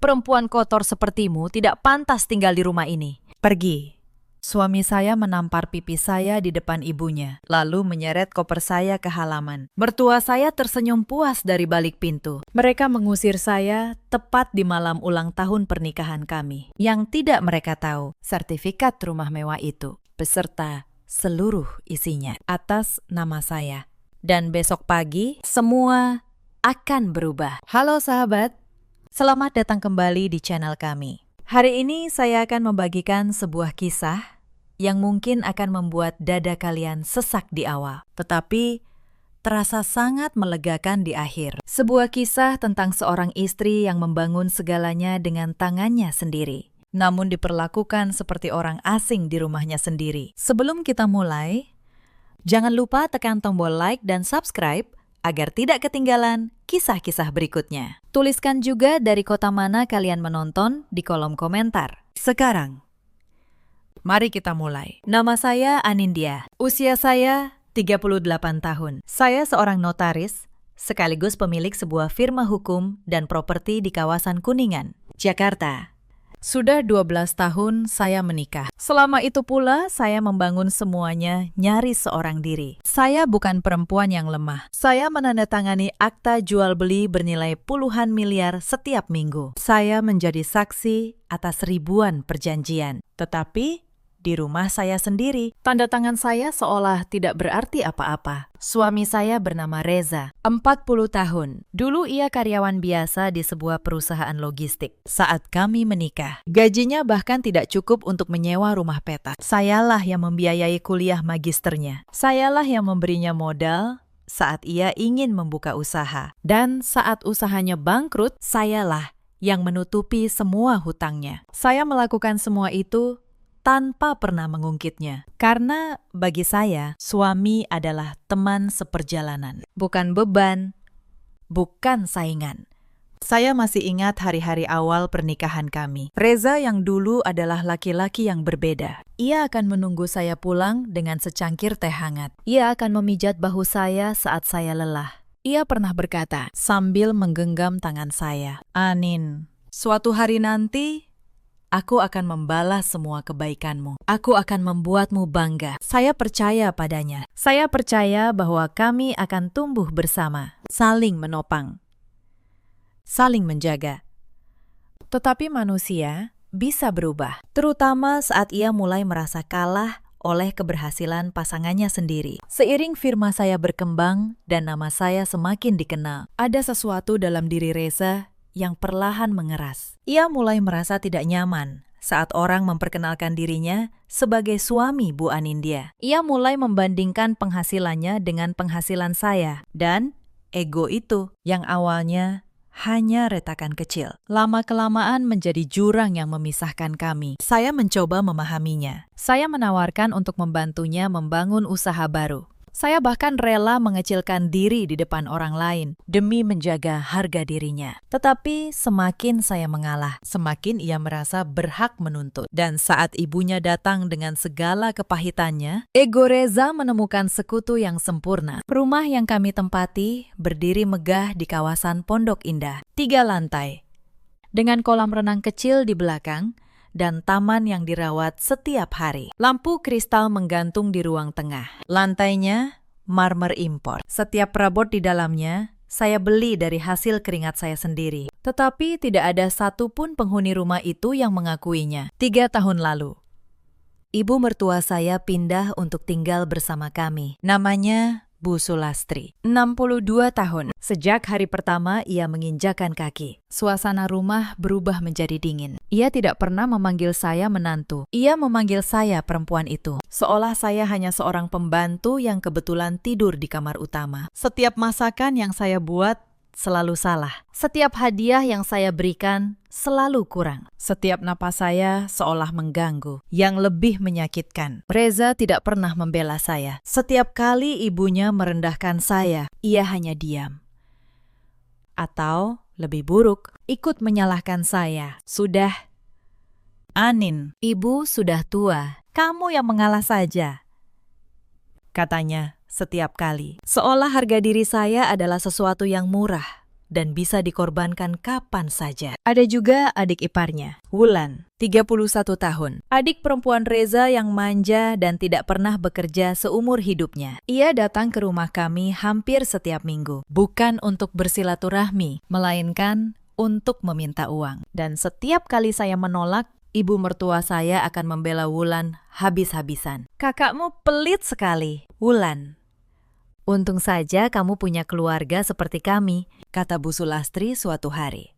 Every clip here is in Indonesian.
Perempuan kotor sepertimu tidak pantas tinggal di rumah ini. Pergi. Suami saya menampar pipi saya di depan ibunya, lalu menyeret koper saya ke halaman. Mertua saya tersenyum puas dari balik pintu. Mereka mengusir saya tepat di malam ulang tahun pernikahan kami. Yang tidak mereka tahu, sertifikat rumah mewah itu, beserta seluruh isinya, atas nama saya. Dan besok pagi, semua akan berubah. Halo sahabat, selamat datang kembali di channel kami. Hari ini saya akan membagikan sebuah kisah yang mungkin akan membuat dada kalian sesak di awal, tetapi terasa sangat melegakan di akhir. Sebuah kisah tentang seorang istri yang membangun segalanya dengan tangannya sendiri, namun diperlakukan seperti orang asing di rumahnya sendiri. Sebelum kita mulai, jangan lupa tekan tombol like dan subscribe agar tidak ketinggalan kisah-kisah berikutnya. Tuliskan juga dari kota mana kalian menonton di kolom komentar. Sekarang, mari kita mulai. Nama saya Anindya. Usia saya 38 tahun. Saya seorang notaris, sekaligus pemilik sebuah firma hukum dan properti di kawasan Kuningan, Jakarta. Sudah 12 tahun saya menikah. Selama itu pula saya membangun semuanya nyaris seorang diri. Saya bukan perempuan yang lemah. Saya menandatangani akta jual beli bernilai puluhan miliar setiap minggu. Saya menjadi saksi atas ribuan perjanjian. Tetapi di rumah saya sendiri, tanda tangan saya seolah tidak berarti apa-apa. Suami saya bernama Reza, 40 tahun. Dulu ia karyawan biasa di sebuah perusahaan logistik. Saat kami menikah, gajinya bahkan tidak cukup untuk menyewa rumah petak. Sayalah yang membiayai kuliah magisternya. Sayalah yang memberinya modal saat ia ingin membuka usaha. Dan saat usahanya bangkrut, sayalah yang menutupi semua hutangnya. Saya melakukan semua itu tanpa pernah mengungkitnya. Karena bagi saya, suami adalah teman seperjalanan. Bukan beban, bukan saingan. Saya masih ingat hari-hari awal pernikahan kami. Reza yang dulu adalah laki-laki yang berbeda. Ia akan menunggu saya pulang dengan secangkir teh hangat. Ia akan memijat bahu saya saat saya lelah. Ia pernah berkata sambil menggenggam tangan saya, "Anin, suatu hari nanti aku akan membalas semua kebaikanmu. Aku akan membuatmu bangga." Saya percaya padanya. Saya percaya bahwa kami akan tumbuh bersama, saling menopang, saling menjaga. Tetapi manusia bisa berubah, terutama saat ia mulai merasa kalah oleh keberhasilan pasangannya sendiri. Seiring firma saya berkembang dan nama saya semakin dikenal, ada sesuatu dalam diri Reza yang perlahan mengeras. Ia mulai merasa tidak nyaman saat orang memperkenalkan dirinya sebagai suami Bu Anindya. Ia mulai membandingkan penghasilannya dengan penghasilan saya, dan ego itu yang awalnya hanya retakan kecil, lama-kelamaan menjadi jurang yang memisahkan kami. Saya mencoba memahaminya. Saya menawarkan untuk membantunya membangun usaha baru. Saya bahkan rela mengecilkan diri di depan orang lain demi menjaga harga dirinya. Tetapi semakin saya mengalah, semakin ia merasa berhak menuntut. Dan saat ibunya datang dengan segala kepahitannya, ego Reza menemukan sekutu yang sempurna. Rumah yang kami tempati berdiri megah di kawasan Pondok Indah, 3 lantai, dengan kolam renang kecil di belakang dan taman yang dirawat setiap hari. Lampu kristal menggantung di ruang tengah. Lantainya marmer impor. Setiap perabot di dalamnya saya beli dari hasil keringat saya sendiri. Tetapi tidak ada satupun penghuni rumah itu yang mengakuinya. 3 tahun lalu, ibu mertua saya pindah untuk tinggal bersama kami. Namanya Bu Sulastri, 62 tahun. Sejak hari pertama ia menginjakan kaki, suasana rumah berubah menjadi dingin. Ia tidak pernah memanggil saya menantu. Ia memanggil saya perempuan itu, seolah saya hanya seorang pembantu yang kebetulan tidur di kamar utama. Setiap masakan yang saya buat selalu salah. Setiap hadiah yang saya berikan selalu kurang. Setiap napas saya seolah mengganggu, yang lebih menyakitkan, Reza tidak pernah membela saya. Setiap kali ibunya merendahkan saya, ia hanya diam. Atau lebih buruk, ikut menyalahkan saya. "Sudah, Anin, ibu sudah tua. Kamu yang mengalah saja," katanya setiap kali. Seolah harga diri saya adalah sesuatu yang murah dan bisa dikorbankan kapan saja. Ada juga adik iparnya, Wulan, 31 tahun. Adik perempuan Reza yang manja dan tidak pernah bekerja seumur hidupnya. Ia datang ke rumah kami hampir setiap minggu, bukan untuk bersilaturahmi, melainkan untuk meminta uang. Dan setiap kali saya menolak, ibu mertua saya akan membela Wulan habis-habisan. "Kakakmu pelit sekali, Wulan. Untung saja kamu punya keluarga seperti kami," kata Bu Sulastri suatu hari.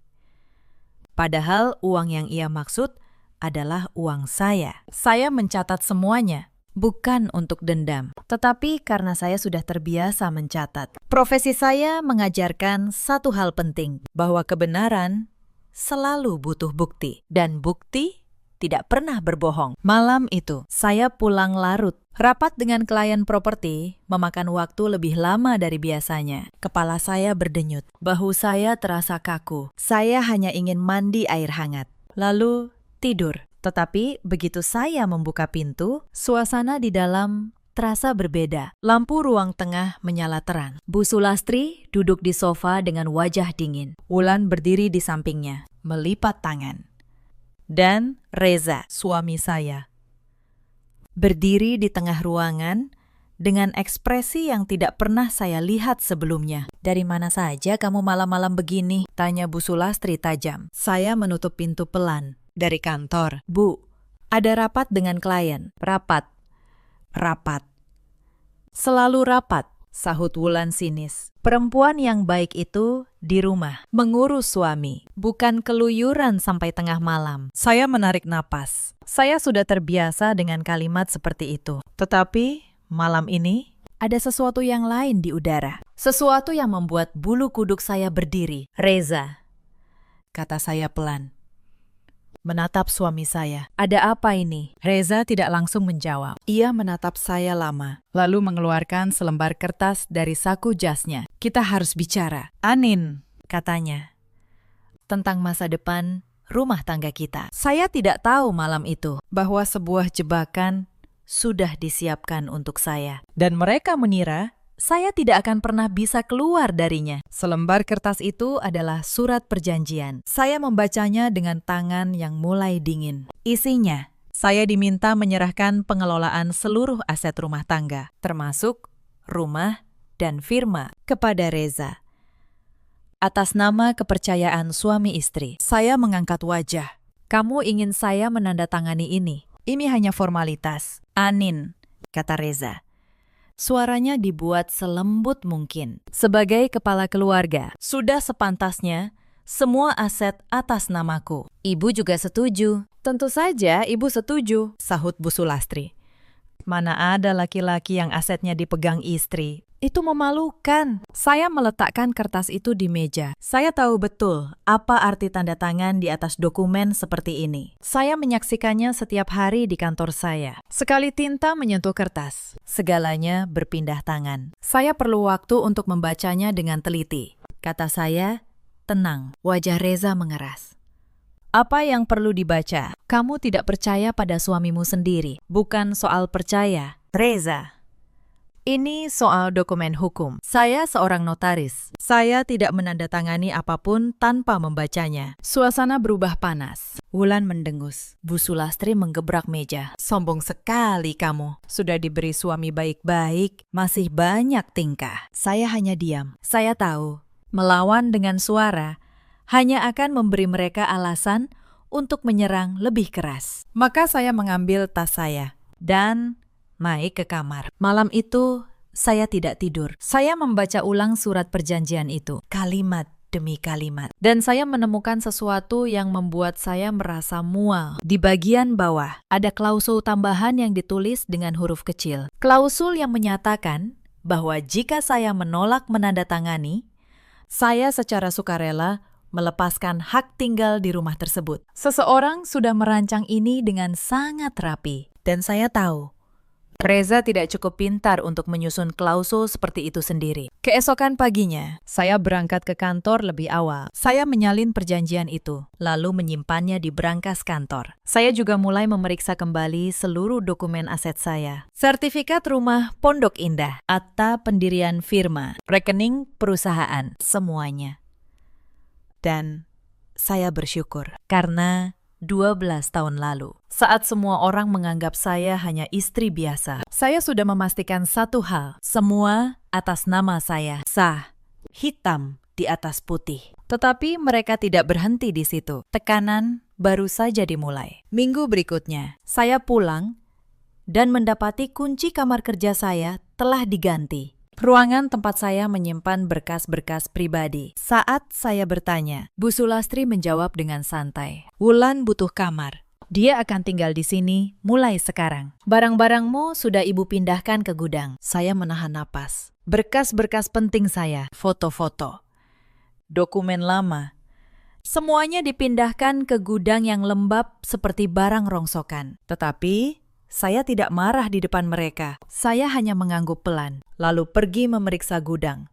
Padahal uang yang ia maksud adalah uang saya. Saya mencatat semuanya, bukan untuk dendam, tetapi karena saya sudah terbiasa mencatat. Profesi saya mengajarkan satu hal penting, bahwa kebenaran selalu butuh bukti, dan bukti tidak pernah berbohong. Malam itu, saya pulang larut. Rapat dengan klien properti memakan waktu lebih lama dari biasanya. Kepala saya berdenyut, bahu saya terasa kaku. Saya hanya ingin mandi air hangat, lalu tidur. Tetapi begitu saya membuka pintu, suasana di dalam terasa berbeda. Lampu ruang tengah menyala terang. Bu Sulastri duduk di sofa dengan wajah dingin. Wulan berdiri di sampingnya, melipat tangan. Dan Reza, suami saya, berdiri di tengah ruangan dengan ekspresi yang tidak pernah saya lihat sebelumnya. "Dari mana saja kamu malam-malam begini?" tanya Bu Sulastri tajam. Saya menutup pintu pelan. "Dari kantor." "Bu, ada rapat dengan klien." "Rapat." "Rapat. Selalu rapat," sahut Wulan sinis. "Perempuan yang baik itu di rumah, mengurus suami, bukan keluyuran sampai tengah malam." Saya menarik napas. Saya sudah terbiasa dengan kalimat seperti itu. Tetapi malam ini ada sesuatu yang lain di udara. Sesuatu yang membuat bulu kuduk saya berdiri. "Reza," kata saya pelan, menatap suami saya. "Ada apa ini?" Reza tidak langsung menjawab. Ia menatap saya lama, lalu mengeluarkan selembar kertas dari saku jasnya. "Kita harus bicara, Anin," katanya, "tentang masa depan rumah tangga kita." Saya tidak tahu malam itu bahwa sebuah jebakan sudah disiapkan untuk saya. Dan mereka mengira saya tidak akan pernah bisa keluar darinya. Selembar kertas itu adalah surat perjanjian. Saya membacanya dengan tangan yang mulai dingin. Isinya, saya diminta menyerahkan pengelolaan seluruh aset rumah tangga, termasuk rumah dan firma, kepada Reza, atas nama kepercayaan suami istri. Saya mengangkat wajah. "Kamu ingin saya menandatangani ini? Ini hanya formalitas." "Anin," kata Reza. Suaranya dibuat selembut mungkin. "Sebagai kepala keluarga, sudah sepantasnya semua aset atas namaku." "Ibu juga setuju." "Tentu saja ibu setuju," sahut Bu Sulastri. "Mana ada laki-laki yang asetnya dipegang istri. Itu memalukan." Saya meletakkan kertas itu di meja. Saya tahu betul apa arti tanda tangan di atas dokumen seperti ini. Saya menyaksikannya setiap hari di kantor saya. Sekali tinta menyentuh kertas, segalanya berpindah tangan. Saya perlu waktu untuk membacanya dengan teliti. Kata saya, tenang. Wajah Reza mengeras. "Apa yang perlu dibaca? Kamu tidak percaya pada suamimu sendiri. Bukan soal percaya, Reza. Ini soal dokumen hukum. Saya seorang notaris. Saya tidak menandatangani apapun tanpa membacanya." Suasana berubah panas. Wulan mendengus. Bu Sulastri menggebrak meja. "Sombong sekali kamu. Sudah diberi suami baik-baik, masih banyak tingkah." Saya hanya diam. Saya tahu, melawan dengan suara hanya akan memberi mereka alasan untuk menyerang lebih keras. Maka saya mengambil tas saya dan naik ke kamar. Malam itu, saya tidak tidur. Saya membaca ulang surat perjanjian itu, kalimat demi kalimat. Dan saya menemukan sesuatu yang membuat saya merasa mual. Di bagian bawah, ada klausul tambahan yang ditulis dengan huruf kecil. Klausul yang menyatakan bahwa jika saya menolak menandatangani, saya secara sukarela melepaskan hak tinggal di rumah tersebut. Seseorang sudah merancang ini dengan sangat rapi. Dan saya tahu, Reza tidak cukup pintar untuk menyusun klausul seperti itu sendiri. Keesokan paginya, saya berangkat ke kantor lebih awal. Saya menyalin perjanjian itu, lalu menyimpannya di brankas kantor. Saya juga mulai memeriksa kembali seluruh dokumen aset saya. Sertifikat rumah Pondok Indah, akta pendirian firma, rekening perusahaan, semuanya. Dan saya bersyukur karena 12 tahun lalu, saat semua orang menganggap saya hanya istri biasa, saya sudah memastikan satu hal, semua atas nama saya, sah, hitam di atas putih. Tetapi mereka tidak berhenti di situ. Tekanan baru saja dimulai. Minggu berikutnya, saya pulang dan mendapati kunci kamar kerja saya telah diganti. Ruangan tempat saya menyimpan berkas-berkas pribadi. Saat saya bertanya, Bu Sulastri menjawab dengan santai, "Wulan butuh kamar. Dia akan tinggal di sini mulai sekarang. Barang-barangmu sudah ibu pindahkan ke gudang." Saya menahan napas. Berkas-berkas penting saya, foto-foto, dokumen lama, semuanya dipindahkan ke gudang yang lembab seperti barang rongsokan. Tetapi saya tidak marah di depan mereka. Saya hanya mengangguk pelan, lalu pergi memeriksa gudang.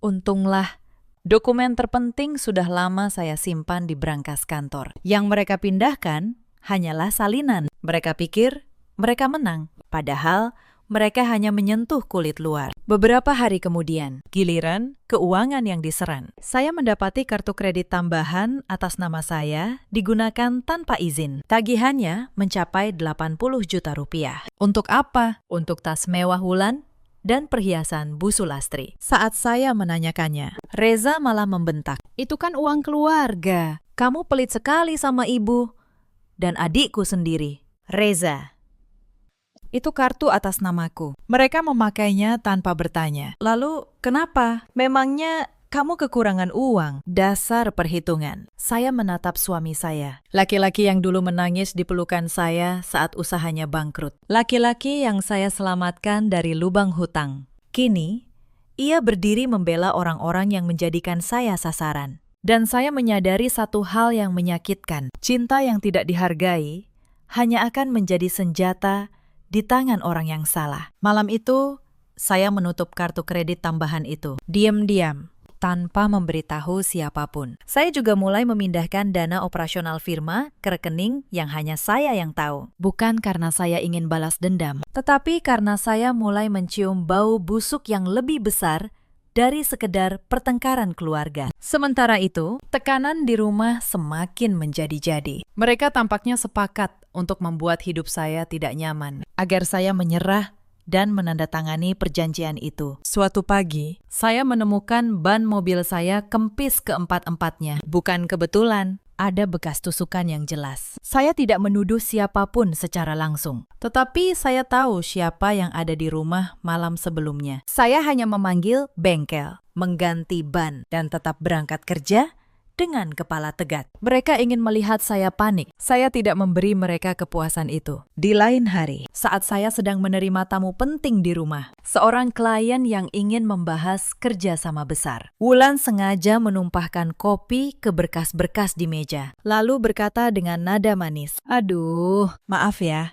Untunglah, dokumen terpenting sudah lama saya simpan di brankas kantor. Yang mereka pindahkan hanyalah salinan. Mereka pikir mereka menang, padahal mereka hanya menyentuh kulit luar. Beberapa hari kemudian, giliran keuangan yang diserang. Saya mendapati kartu kredit tambahan atas nama saya digunakan tanpa izin. Tagihannya mencapai 80 juta rupiah. Untuk apa? Untuk tas mewah Wulan dan perhiasan Bu Sulastri. Saat saya menanyakannya, Reza malah membentak. "Itu kan uang keluarga. Kamu pelit sekali sama ibu dan adikku sendiri." "Reza, itu kartu atas namaku. Mereka memakainya tanpa bertanya. Lalu kenapa? Memangnya kamu kekurangan uang?" Dasar perhitungan. Saya menatap suami saya. Laki-laki yang dulu menangis di pelukan saya saat usahanya bangkrut. Laki-laki yang saya selamatkan dari lubang hutang. Kini, ia berdiri membela orang-orang yang menjadikan saya sasaran. Dan saya menyadari satu hal yang menyakitkan. Cinta yang tidak dihargai hanya akan menjadi senjata di tangan orang yang salah. Malam itu, saya menutup kartu kredit tambahan itu. Diam-diam, tanpa memberitahu siapapun. Saya juga mulai memindahkan dana operasional firma ke rekening yang hanya saya yang tahu. Bukan karena saya ingin balas dendam, tetapi karena saya mulai mencium bau busuk yang lebih besar dari sekedar pertengkaran keluarga. Sementara itu, tekanan di rumah semakin menjadi-jadi. Mereka tampaknya sepakat untuk membuat hidup saya tidak nyaman, agar saya menyerah dan menandatangani perjanjian itu. Suatu pagi, saya menemukan ban mobil saya kempis keempat-empatnya. Bukan kebetulan, ada bekas tusukan yang jelas. Saya tidak menuduh siapapun secara langsung, tetapi saya tahu siapa yang ada di rumah malam sebelumnya. Saya hanya memanggil bengkel, mengganti ban, dan tetap berangkat kerja dengan kepala tegak. Mereka ingin melihat saya panik. Saya tidak memberi mereka kepuasan itu. Di lain hari, saat saya sedang menerima tamu penting di rumah, seorang klien yang ingin membahas kerjasama besar. Wulan sengaja menumpahkan kopi ke berkas-berkas di meja, lalu berkata dengan nada manis, "Aduh, maaf ya,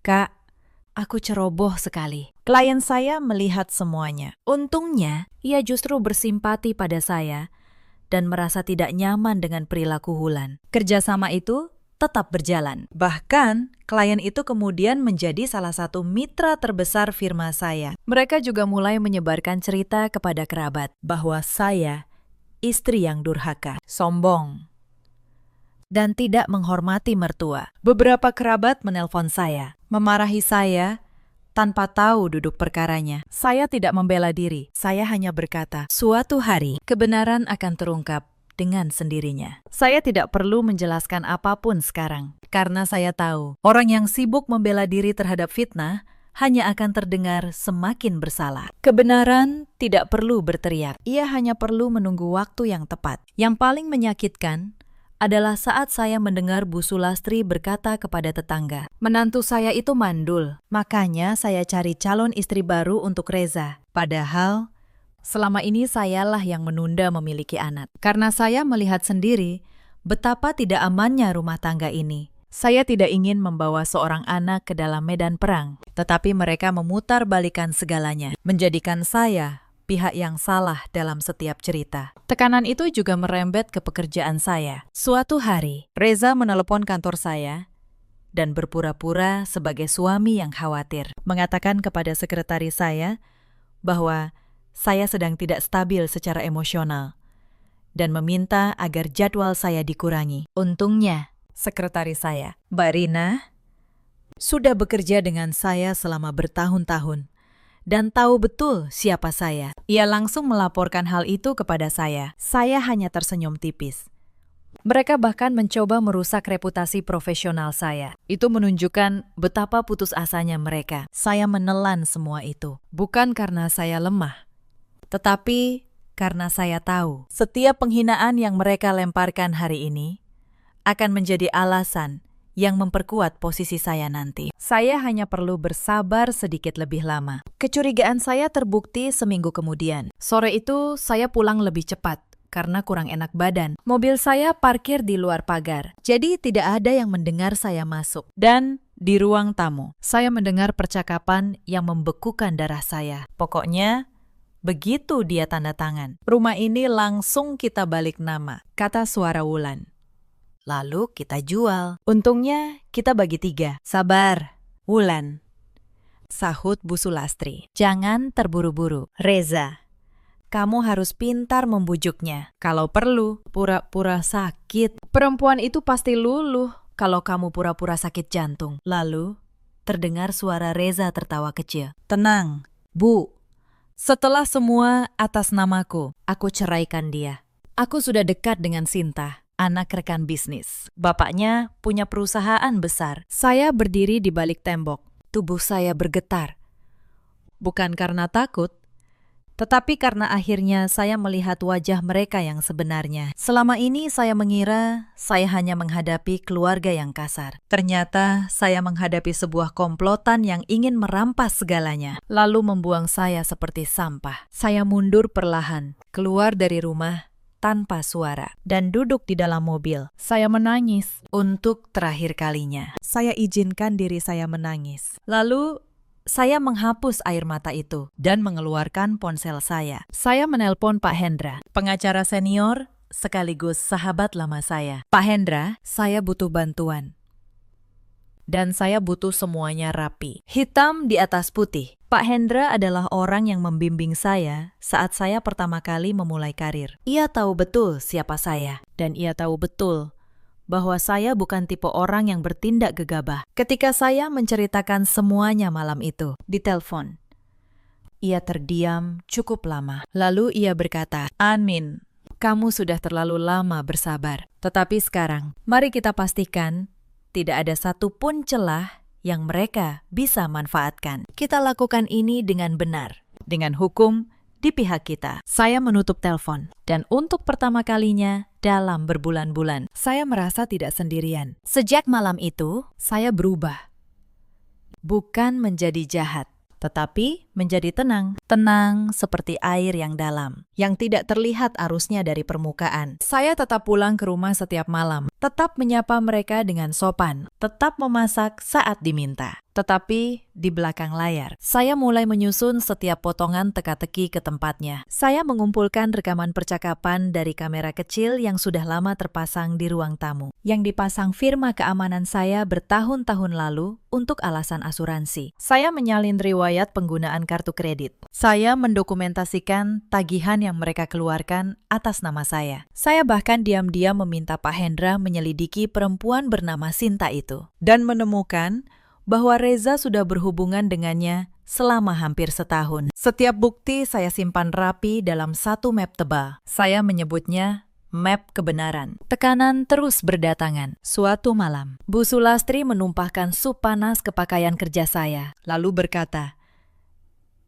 Kak, aku ceroboh sekali." Klien saya melihat semuanya. Untungnya, ia justru bersimpati pada saya dan merasa tidak nyaman dengan perilaku Wulan. Kerjasama itu tetap berjalan. Bahkan, klien itu kemudian menjadi salah satu mitra terbesar firma saya. Mereka juga mulai menyebarkan cerita kepada kerabat bahwa saya istri yang durhaka, sombong, dan tidak menghormati mertua. Beberapa kerabat menelpon saya, memarahi saya tanpa tahu duduk perkaranya. Saya tidak membela diri. Saya hanya berkata, suatu hari kebenaran akan terungkap dengan sendirinya. Saya tidak perlu menjelaskan apapun sekarang, karena saya tahu orang yang sibuk membela diri terhadap fitnah hanya akan terdengar semakin bersalah. Kebenaran tidak perlu berteriak. Ia hanya perlu menunggu waktu yang tepat. Yang paling menyakitkan adalah saat saya mendengar Bu Sulastri berkata kepada tetangga, "Menantu saya itu mandul, makanya saya cari calon istri baru untuk Reza." Padahal, selama ini sayalah yang menunda memiliki anak. Karena saya melihat sendiri betapa tidak amannya rumah tangga ini. Saya tidak ingin membawa seorang anak ke dalam medan perang, tetapi mereka memutarbalikkan segalanya, menjadikan saya pihak yang salah dalam setiap cerita. Tekanan itu juga merembet ke pekerjaan saya. Suatu hari, Reza menelepon kantor saya dan berpura-pura sebagai suami yang khawatir, mengatakan kepada sekretaris saya bahwa saya sedang tidak stabil secara emosional. dan meminta agar jadwal saya dikurangi. Untungnya, sekretaris saya, Mbak Rina, sudah bekerja dengan saya selama bertahun-tahun dan tahu betul siapa saya. Ia langsung melaporkan hal itu kepada saya. Saya hanya tersenyum tipis. Mereka bahkan mencoba merusak reputasi profesional saya. Itu menunjukkan betapa putus asanya mereka. Saya menelan semua itu. Bukan karena saya lemah, tetapi karena saya tahu setiap penghinaan yang mereka lemparkan hari ini akan menjadi alasan yang memperkuat posisi saya nanti. Saya hanya perlu bersabar sedikit lebih lama. Kecurigaan saya terbukti seminggu kemudian. Sore itu saya pulang lebih cepat karena kurang enak badan. Mobil saya parkir di luar pagar, jadi tidak ada yang mendengar saya masuk. Dan di ruang tamu, saya mendengar percakapan yang membekukan darah saya. Pokoknya, begitu dia tanda tangan, rumah ini langsung kita balik nama, kata suara Wulan. Lalu kita jual. Untungnya kita bagi 3. Sabar, Wulan, sahut Bu Sulastri. Jangan terburu-buru. Reza, kamu harus pintar membujuknya. Kalau perlu, pura-pura sakit. Perempuan itu pasti luluh kalau kamu pura-pura sakit jantung. Lalu, terdengar suara Reza tertawa kecil. Tenang, Bu. Setelah semua atas namaku, aku ceraikan dia. Aku sudah dekat dengan Sinta, anak rekan bisnis. Bapaknya punya perusahaan besar. Saya berdiri di balik tembok. Tubuh saya bergetar. Bukan karena takut, tetapi karena akhirnya saya melihat wajah mereka yang sebenarnya. Selama ini saya mengira saya hanya menghadapi keluarga yang kasar. Ternyata saya menghadapi sebuah komplotan yang ingin merampas segalanya, lalu membuang saya seperti sampah. Saya mundur perlahan, keluar dari rumah tanpa suara, dan duduk di dalam mobil. Saya menangis untuk terakhir kalinya. Saya izinkan diri saya menangis. Lalu saya menghapus air mata itu dan mengeluarkan ponsel saya. Saya menelpon Pak Hendra, pengacara senior sekaligus sahabat lama saya. Pak Hendra, saya butuh bantuan. Dan saya butuh semuanya rapi. Hitam di atas putih. Pak Hendra adalah orang yang membimbing saya saat saya pertama kali memulai karir. Ia tahu betul siapa saya. Dan ia tahu betul bahwa saya bukan tipe orang yang bertindak gegabah. Ketika saya menceritakan semuanya malam itu di telepon, ia terdiam cukup lama. Lalu ia berkata, "Anmin, kamu sudah terlalu lama bersabar. Tetapi sekarang, mari kita pastikan tidak ada satupun celah yang mereka bisa manfaatkan. Kita lakukan ini dengan benar, dengan hukum di pihak kita." Saya menutup telepon, dan untuk pertama kalinya dalam berbulan-bulan, saya merasa tidak sendirian. Sejak malam itu, saya berubah. Bukan menjadi jahat, tetapi menjadi tenang. Tenang seperti air yang dalam, yang tidak terlihat arusnya dari permukaan. Saya tetap pulang ke rumah setiap malam, tetap menyapa mereka dengan sopan, tetap memasak saat diminta. Tetapi di belakang layar, saya mulai menyusun setiap potongan teka-teki ke tempatnya. Saya mengumpulkan rekaman percakapan dari kamera kecil yang sudah lama terpasang di ruang tamu, yang dipasang firma keamanan saya bertahun-tahun lalu untuk alasan asuransi. Saya menyalin riwayat penggunaan kartu kredit. Saya mendokumentasikan tagihan yang mereka keluarkan atas nama saya. Saya bahkan diam-diam meminta Pak Hendra menyelidiki perempuan bernama Sinta itu, dan menemukan bahwa Reza sudah berhubungan dengannya selama hampir setahun. Setiap bukti saya simpan rapi dalam satu map tebal. Saya menyebutnya map kebenaran. Tekanan terus berdatangan. Suatu malam, Bu Sulastri menumpahkan sup panas ke pakaian kerja saya, lalu berkata,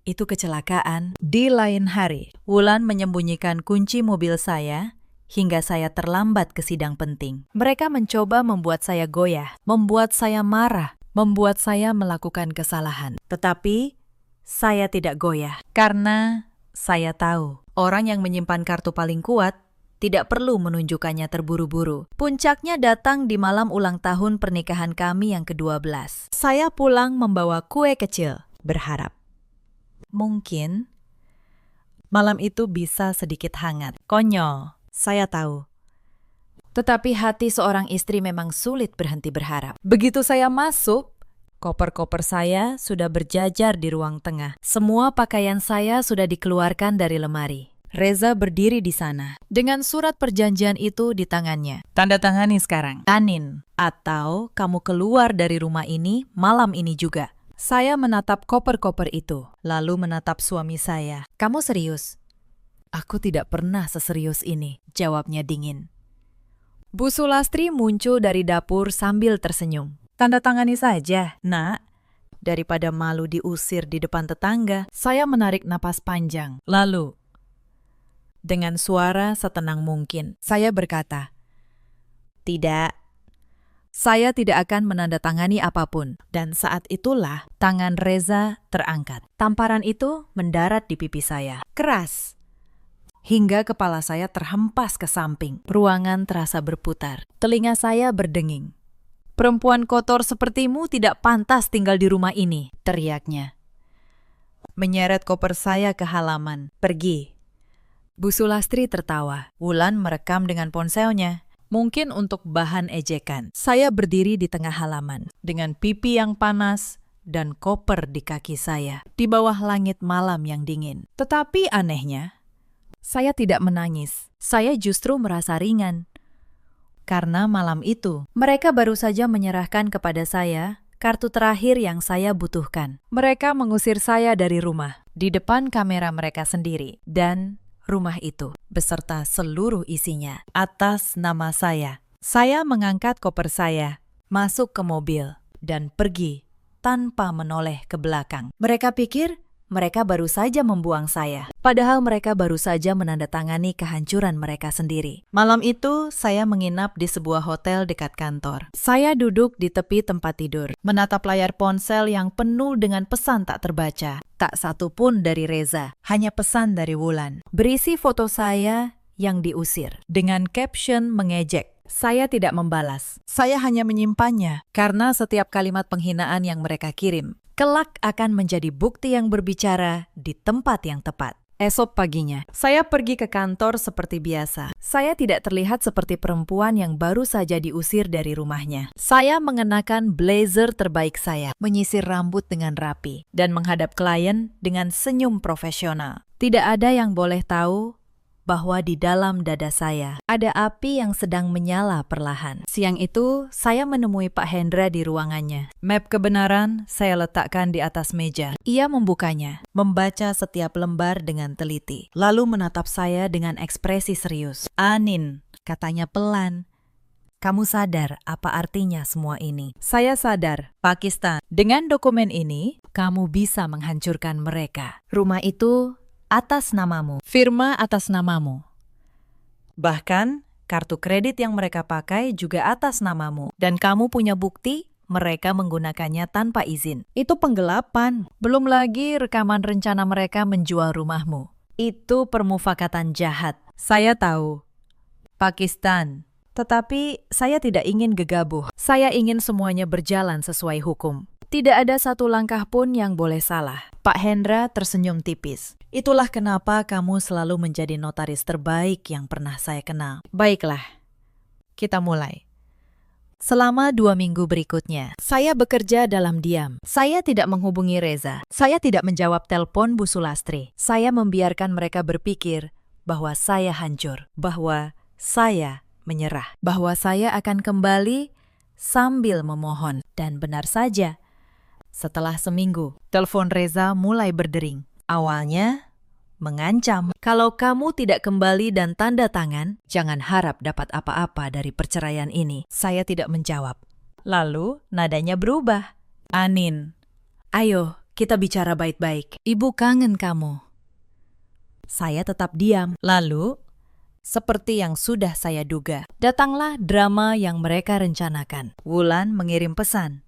"Itu kecelakaan." Di lain hari, Wulan menyembunyikan kunci mobil saya hingga saya terlambat ke sidang penting. Mereka mencoba membuat saya goyah, membuat saya marah, membuat saya melakukan kesalahan. Tetapi saya tidak goyah karena saya tahu orang yang menyimpan kartu paling kuat tidak perlu menunjukkannya terburu-buru. Puncaknya datang di malam ulang tahun pernikahan kami yang ke-12. Saya pulang membawa kue kecil, berharap mungkin malam itu bisa sedikit hangat. Konyol, saya tahu. Tetapi hati seorang istri memang sulit berhenti berharap. Begitu saya masuk, koper-koper saya sudah berjajar di ruang tengah. Semua pakaian saya sudah dikeluarkan dari lemari. Reza berdiri di sana dengan surat perjanjian itu di tangannya. Tanda tangani sekarang. Anin, atau kamu keluar dari rumah ini malam ini juga. Saya menatap koper-koper itu. Lalu menatap suami saya. Kamu serius? Aku tidak pernah seserius ini, jawabnya dingin. Bu Sulastri muncul dari dapur sambil tersenyum. Tanda tangani saja, Nak. Daripada malu diusir di depan tetangga, saya menarik napas panjang. Lalu, dengan suara setenang mungkin, saya berkata, "Tidak, saya tidak akan menandatangani apapun." Dan saat itulah tangan Reza terangkat. Tamparan itu mendarat di pipi saya. Keras. Hingga kepala saya terhempas ke samping. Ruangan terasa berputar. Telinga saya berdenging. "Perempuan kotor sepertimu tidak pantas tinggal di rumah ini," teriaknya. Menyeret koper saya ke halaman. "Pergi." Bu Sulastri tertawa. Wulan merekam dengan ponselnya. Mungkin untuk bahan ejekan. Saya berdiri di tengah halaman. Dengan pipi yang panas dan koper di kaki saya. Di bawah langit malam yang dingin. Tetapi anehnya, saya tidak menangis. Saya justru merasa ringan. Karena malam itu, mereka baru saja menyerahkan kepada saya kartu terakhir yang saya butuhkan. Mereka mengusir saya dari rumah. Di depan kamera mereka sendiri. Dan rumah itu, beserta seluruh isinya, atas nama saya. Saya mengangkat koper saya, masuk ke mobil, dan pergi tanpa menoleh ke belakang. Mereka pikir mereka baru saja membuang saya, padahal mereka baru saja menandatangani kehancuran mereka sendiri. Malam itu, saya menginap di sebuah hotel dekat kantor. Saya duduk di tepi tempat tidur, menatap layar ponsel yang penuh dengan pesan tak terbaca. Tak satu pun dari Reza, hanya pesan dari Wulan. Berisi foto saya yang diusir. Dengan caption mengejek. Saya tidak membalas. Saya hanya menyimpannya, karena setiap kalimat penghinaan yang mereka kirim kelak akan menjadi bukti yang berbicara di tempat yang tepat. Esok paginya, saya pergi ke kantor seperti biasa. Saya tidak terlihat seperti perempuan yang baru saja diusir dari rumahnya. Saya mengenakan blazer terbaik saya, menyisir rambut dengan rapi, dan menghadap klien dengan senyum profesional. Tidak ada yang boleh tahu bahwa di dalam dada saya ada api yang sedang menyala perlahan. Siang itu, saya menemui Pak Hendra di ruangannya. Map kebenaran saya letakkan di atas meja. Ia membukanya, membaca setiap lembar dengan teliti, lalu menatap saya dengan ekspresi serius. "Anin," katanya pelan, "kamu sadar apa artinya semua ini?" Saya sadar, Pakistan. Dengan dokumen ini, kamu bisa menghancurkan mereka. Rumah itu atas namamu, firma atas namamu. Bahkan, kartu kredit yang mereka pakai juga atas namamu. Dan kamu punya bukti mereka menggunakannya tanpa izin. Itu penggelapan. Belum lagi rekaman rencana mereka menjual rumahmu. Itu permufakatan jahat. Saya tahu. Pakistan. Tetapi saya tidak ingin gegabah. Saya ingin semuanya berjalan sesuai hukum. Tidak ada satu langkah pun yang boleh salah. Pak Hendra tersenyum tipis. Itulah kenapa kamu selalu menjadi notaris terbaik yang pernah saya kenal. Baiklah, kita mulai. Selama 2 minggu berikutnya, saya bekerja dalam diam. Saya tidak menghubungi Reza. Saya tidak menjawab telepon Bu Sulastri. Saya membiarkan mereka berpikir bahwa saya hancur, bahwa saya menyerah, bahwa saya akan kembali sambil memohon. Dan benar saja, setelah seminggu, telepon Reza mulai berdering. Awalnya, mengancam. Kalau kamu tidak kembali dan tanda tangan, jangan harap dapat apa-apa dari perceraian ini. Saya tidak menjawab. Lalu, nadanya berubah. "Anin, ayo kita bicara baik-baik. Ibu kangen kamu." Saya tetap diam. Lalu, seperti yang sudah saya duga, datanglah drama yang mereka rencanakan. Wulan mengirim pesan.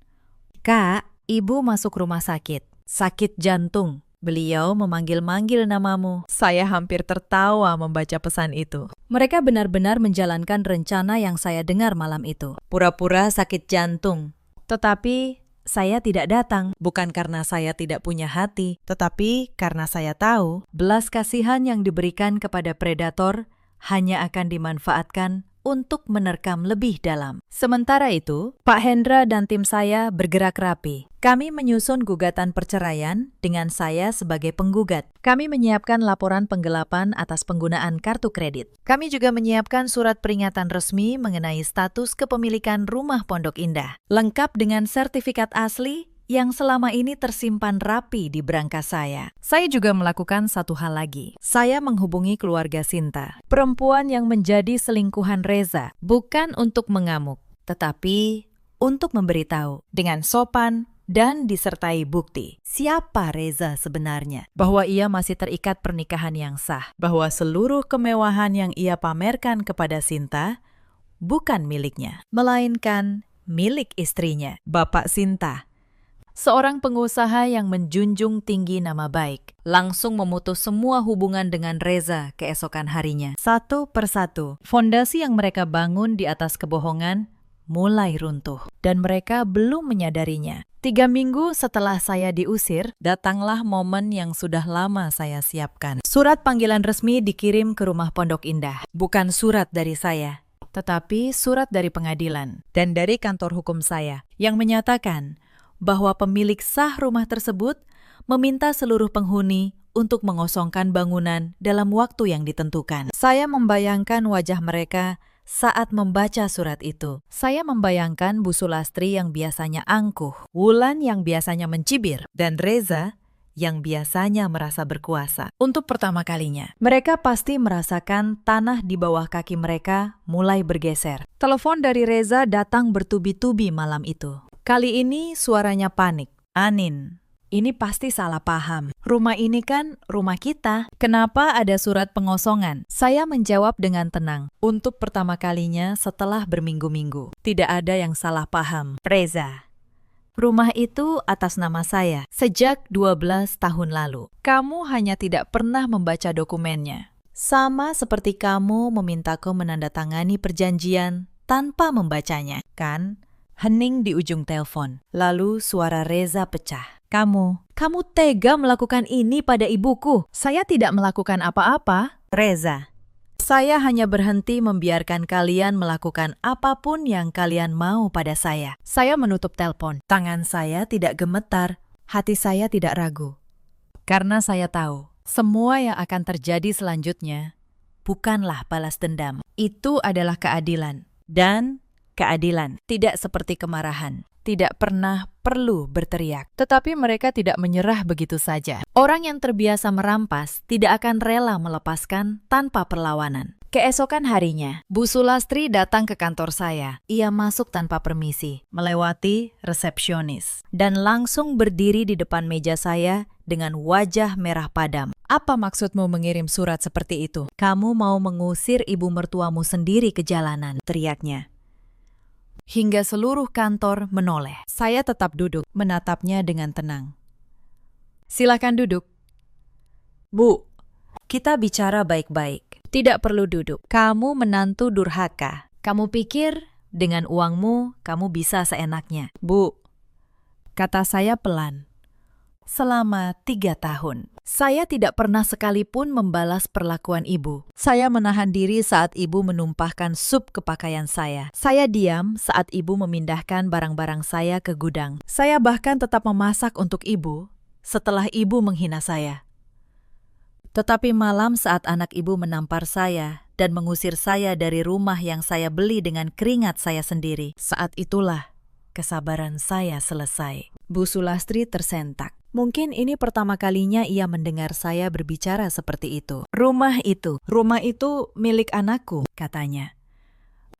"Kak, ibu masuk rumah sakit. Sakit jantung. Beliau memanggil-manggil namamu." Saya hampir tertawa membaca pesan itu. Mereka benar-benar menjalankan rencana yang saya dengar malam itu. Pura-pura sakit jantung. Tetapi saya tidak datang. Bukan karena saya tidak punya hati, tetapi karena saya tahu belas kasihan yang diberikan kepada predator hanya akan dimanfaatkan untuk menerkam lebih dalam. Sementara itu, Pak Hendra dan tim saya bergerak rapi. Kami menyusun gugatan perceraian dengan saya sebagai penggugat. Kami menyiapkan laporan penggelapan atas penggunaan kartu kredit. Kami juga menyiapkan surat peringatan resmi mengenai status kepemilikan rumah Pondok Indah, lengkap dengan sertifikat asli yang selama ini tersimpan rapi di berangkas saya. Saya juga melakukan satu hal lagi. Saya menghubungi keluarga Sinta, Perempuan yang menjadi selingkuhan Reza, bukan untuk mengamuk, tetapi untuk memberitahu dengan sopan dan disertai bukti siapa Reza sebenarnya, bahwa ia masih terikat pernikahan yang sah, bahwa seluruh kemewahan yang ia pamerkan kepada Sinta bukan miliknya, melainkan milik istrinya, Bapak Sinta. seorang pengusaha yang menjunjung tinggi nama baik, Langsung memutus semua hubungan dengan Reza keesokan harinya. Satu persatu, fondasi yang mereka bangun di atas kebohongan mulai runtuh. dan mereka belum menyadarinya. 3 minggu setelah saya diusir, Datanglah momen yang sudah lama saya siapkan. Surat panggilan resmi dikirim ke rumah Pondok Indah. Bukan surat dari saya, tetapi surat dari pengadilan. dan dari kantor hukum saya, yang menyatakan bahwa pemilik sah rumah tersebut meminta seluruh penghuni untuk mengosongkan bangunan dalam waktu yang ditentukan. Saya membayangkan wajah mereka saat membaca surat itu. Saya membayangkan Bu Sulastri yang biasanya angkuh, Wulan yang biasanya mencibir, dan Reza yang biasanya merasa berkuasa. Untuk pertama kalinya, mereka pasti merasakan tanah di bawah kaki mereka mulai bergeser. Telepon dari Reza datang bertubi-tubi malam itu. Kali ini suaranya panik. Anin, ini pasti salah paham. Rumah ini kan rumah kita. kenapa ada surat pengosongan? Saya menjawab dengan tenang. Untuk pertama kalinya setelah berminggu-minggu. Tidak ada yang salah paham. Reza, rumah itu atas nama saya sejak 12 tahun lalu. Kamu hanya tidak pernah membaca dokumennya. Sama seperti kamu memintaku menandatangani perjanjian tanpa membacanya, kan? Hening di ujung telepon. Lalu suara Reza pecah. Kamu tega melakukan ini pada ibuku. Saya tidak melakukan apa-apa. Reza, saya hanya berhenti membiarkan kalian melakukan apapun yang kalian mau pada saya. Saya menutup telepon. Tangan saya tidak gemetar, hati saya tidak ragu. Karena saya tahu, semua yang akan terjadi selanjutnya bukanlah balas dendam. Itu adalah keadilan. Dan keadilan tidak seperti kemarahan. Tidak pernah perlu berteriak. Tetapi mereka tidak menyerah begitu saja. Orang yang terbiasa merampas tidak akan rela melepaskan tanpa perlawanan. Keesokan harinya, Bu Sulastri datang ke kantor saya. Ia masuk tanpa permisi, melewati resepsionis, dan langsung berdiri di depan meja saya dengan wajah merah padam. Apa maksudmu mengirim surat seperti itu? Kamu mau mengusir ibu mertuamu sendiri ke jalanan, teriaknya. Hingga seluruh kantor menoleh. Saya tetap duduk, menatapnya dengan tenang. Silakan duduk. Bu, kita bicara baik-baik. Tidak perlu duduk. Kamu menantu durhaka. Kamu pikir dengan uangmu kamu bisa seenaknya. Bu, kata saya pelan. Selama 3 tahun, saya tidak pernah sekalipun membalas perlakuan ibu. Saya menahan diri saat ibu menumpahkan sup ke pakaian saya. Saya diam saat ibu memindahkan barang-barang saya ke gudang. Saya bahkan tetap memasak untuk ibu setelah ibu menghina saya. Tetapi malam saat anak ibu menampar saya dan mengusir saya dari rumah yang saya beli dengan keringat saya sendiri, saat itulah kesabaran saya selesai. Bu Sulastri tersentak. Mungkin ini pertama kalinya ia mendengar saya berbicara seperti itu. Rumah itu milik anakku, katanya.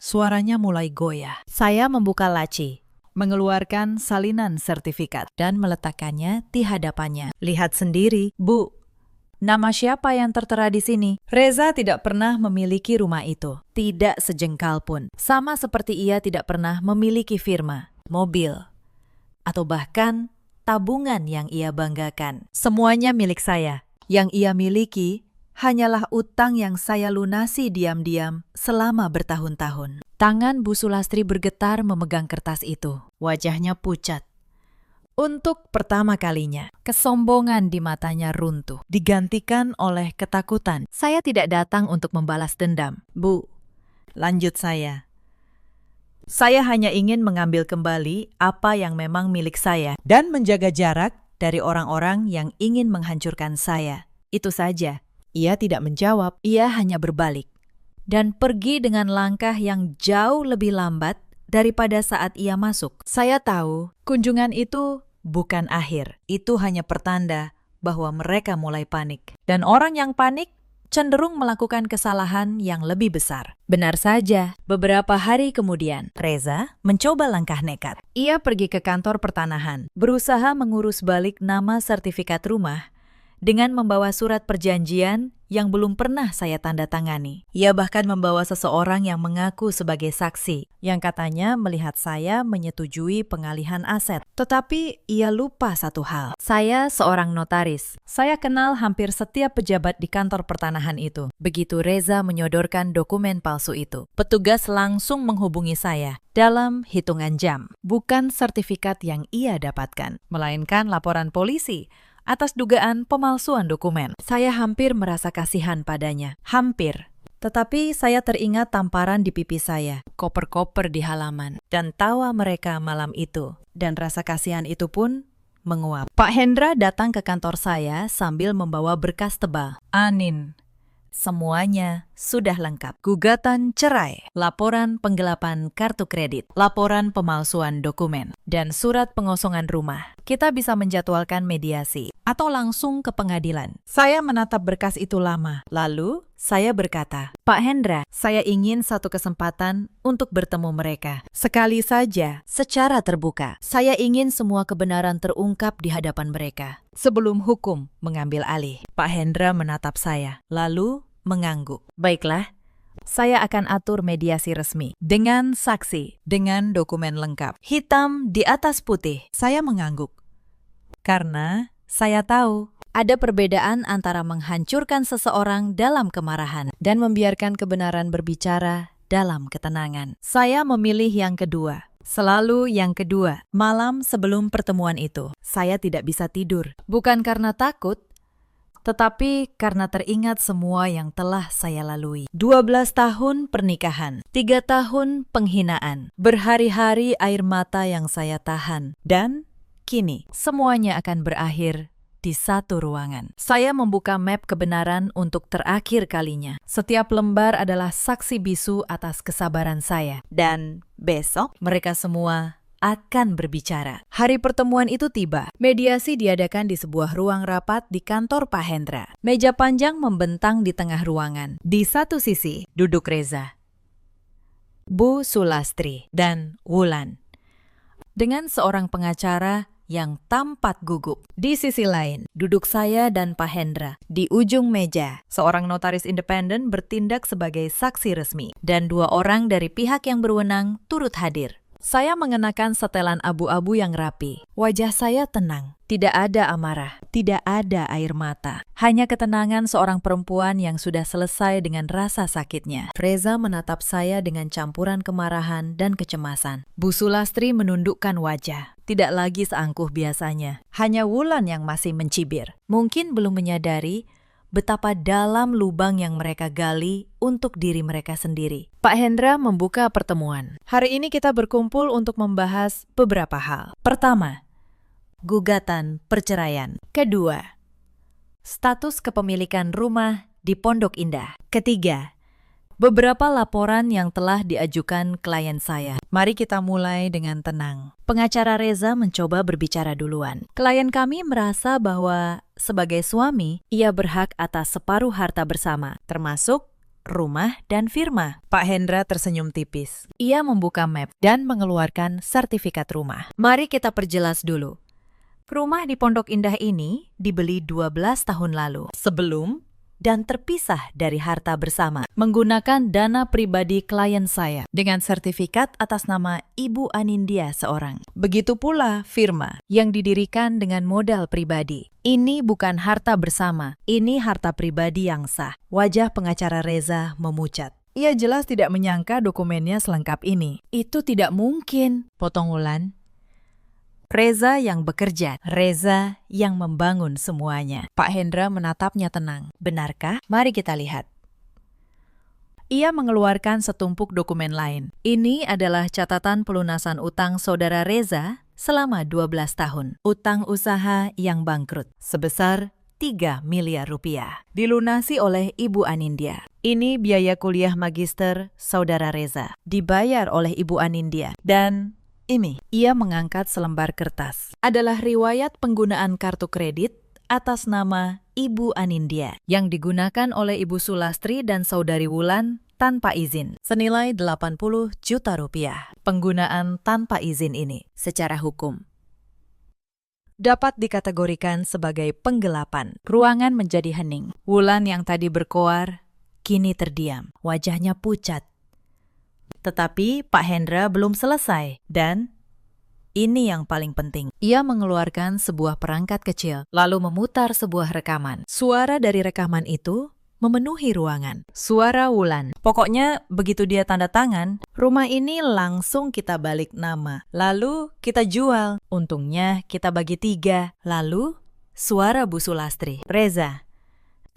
Suaranya mulai goyah. Saya membuka laci, mengeluarkan salinan sertifikat, dan meletakkannya di hadapannya. Lihat sendiri, Bu. Nama siapa yang tertera di sini? Reza tidak pernah memiliki rumah itu. Tidak sejengkal pun. Sama seperti ia tidak pernah memiliki firma, mobil, atau bahkan tabungan yang ia banggakan. Semuanya milik saya. Yang ia miliki hanyalah utang yang saya lunasi diam-diam selama bertahun-tahun. Tangan Bu Sulastri bergetar memegang kertas itu. Wajahnya pucat. Untuk pertama kalinya, kesombongan di matanya runtuh, digantikan oleh ketakutan. Saya tidak datang untuk membalas dendam. Bu, lanjut saya. Saya hanya ingin mengambil kembali apa yang memang milik saya dan menjaga jarak dari orang-orang yang ingin menghancurkan saya. Itu saja. Ia tidak menjawab, ia hanya berbalik dan pergi dengan langkah yang jauh lebih lambat daripada saat ia masuk. Saya tahu kunjungan itu bukan akhir. Itu hanya pertanda bahwa mereka mulai panik. Dan orang yang panik cenderung melakukan kesalahan yang lebih besar. Benar saja, beberapa hari kemudian, Reza mencoba langkah nekat. Ia pergi ke kantor pertanahan, berusaha mengurus balik nama sertifikat rumah dengan membawa surat perjanjian yang belum pernah saya tanda tangani. Ia bahkan membawa seseorang yang mengaku sebagai saksi, yang katanya melihat saya menyetujui pengalihan aset. Tetapi ia lupa satu hal. Saya seorang notaris. Saya kenal hampir setiap pejabat di kantor pertanahan itu. Begitu Reza menyodorkan dokumen palsu itu, petugas langsung menghubungi saya dalam hitungan jam. Bukan sertifikat yang ia dapatkan, melainkan laporan polisi atas dugaan pemalsuan dokumen. Saya hampir merasa kasihan padanya. Hampir. Tetapi saya teringat tamparan di pipi saya, koper-koper di halaman, dan tawa mereka malam itu. Dan rasa kasihan itu pun menguap. Pak Hendra datang ke kantor saya sambil membawa berkas tebal. Anin. Semuanya sudah lengkap. Gugatan cerai, laporan penggelapan kartu kredit, laporan pemalsuan dokumen, dan surat pengosongan rumah. Kita bisa menjadwalkan mediasi atau langsung ke pengadilan. Saya menatap berkas itu lama. Lalu saya berkata, Pak Hendra, saya ingin satu kesempatan untuk bertemu mereka. Sekali saja, secara terbuka. Saya ingin semua kebenaran terungkap di hadapan mereka sebelum hukum mengambil alih. Pak Hendra menatap saya, lalu mengangguk. Baiklah, saya akan atur mediasi resmi dengan saksi, dengan dokumen lengkap, hitam di atas putih. Saya mengangguk karena saya tahu ada perbedaan antara menghancurkan seseorang dalam kemarahan dan membiarkan kebenaran berbicara dalam ketenangan. Saya memilih yang kedua. Selalu yang kedua. Malam sebelum pertemuan itu, saya tidak bisa tidur. Bukan karena takut, tetapi karena teringat semua yang telah saya lalui. 12 tahun pernikahan, 3 tahun penghinaan, berhari-hari air mata yang saya tahan, dan kini semuanya akan berakhir di satu ruangan. Saya membuka map kebenaran untuk terakhir kalinya. Setiap lembar adalah saksi bisu atas kesabaran saya. Dan besok mereka semua akan berbicara. Hari pertemuan itu tiba. Mediasi diadakan di sebuah ruang rapat di kantor Pak Hendra. Meja panjang membentang di tengah ruangan. Di satu sisi duduk Reza, Bu Sulastri, dan Wulan, dengan seorang pengacara yang tampak gugup. Di sisi lain, duduk saya dan Pak Hendra. Di ujung meja, seorang notaris independen bertindak sebagai saksi resmi, dan 2 orang dari pihak yang berwenang turut hadir. Saya mengenakan setelan abu-abu yang rapi. Wajah saya tenang. Tidak ada amarah, tidak ada air mata. Hanya ketenangan seorang perempuan yang sudah selesai dengan rasa sakitnya. Reza menatap saya dengan campuran kemarahan dan kecemasan. Bu Sulastri menundukkan wajah. Tidak lagi seangkuh biasanya. Hanya Wulan yang masih mencibir. Mungkin belum menyadari betapa dalam lubang yang mereka gali untuk diri mereka sendiri. Pak Hendra membuka pertemuan. Hari ini kita berkumpul untuk membahas beberapa hal. Pertama, gugatan perceraian. Kedua, status kepemilikan rumah di Pondok Indah. Ketiga, beberapa laporan yang telah diajukan klien saya. Mari kita mulai dengan tenang. Pengacara Reza mencoba berbicara duluan. Klien kami merasa bahwa sebagai suami, ia berhak atas separuh harta bersama, termasuk rumah dan firma. Pak Hendra tersenyum tipis. Ia membuka map dan mengeluarkan sertifikat rumah. Mari kita perjelas dulu. Rumah di Pondok Indah ini dibeli 12 tahun lalu, sebelum dan terpisah dari harta bersama, menggunakan dana pribadi klien saya dengan sertifikat atas nama Ibu Anindya seorang. Begitu pula firma yang didirikan dengan modal pribadi. Ini bukan harta bersama, ini harta pribadi yang sah. Wajah pengacara Reza memucat. Ia jelas tidak menyangka dokumennya selengkap ini. Itu tidak mungkin, potong Wulan. Reza yang bekerja, Reza yang membangun semuanya. Pak Hendra menatapnya tenang. Benarkah? Mari kita lihat. Ia mengeluarkan setumpuk dokumen lain. Ini adalah catatan pelunasan utang saudara Reza selama 12 tahun. Utang usaha yang bangkrut sebesar 3 miliar rupiah. Dilunasi oleh Ibu Anindya. Ini biaya kuliah magister saudara Reza. Dibayar oleh Ibu Anindya. Dan ini, ia mengangkat selembar kertas. Adalah riwayat penggunaan kartu kredit atas nama Ibu Anindya yang digunakan oleh Ibu Sulastri dan Saudari Wulan tanpa izin, senilai 80 juta rupiah. Penggunaan tanpa izin ini secara hukum dapat dikategorikan sebagai penggelapan. Ruangan menjadi hening. Wulan yang tadi berkoar, kini terdiam. Wajahnya pucat. Tetapi Pak Hendra belum selesai dan ini yang paling penting. Ia mengeluarkan sebuah perangkat kecil, lalu memutar sebuah rekaman. Suara dari rekaman itu memenuhi ruangan. Suara Wulan. Pokoknya begitu dia tanda tangan, rumah ini langsung kita balik nama. Lalu kita jual. Untungnya kita bagi 3. Lalu suara Bu Sulastri. Reza,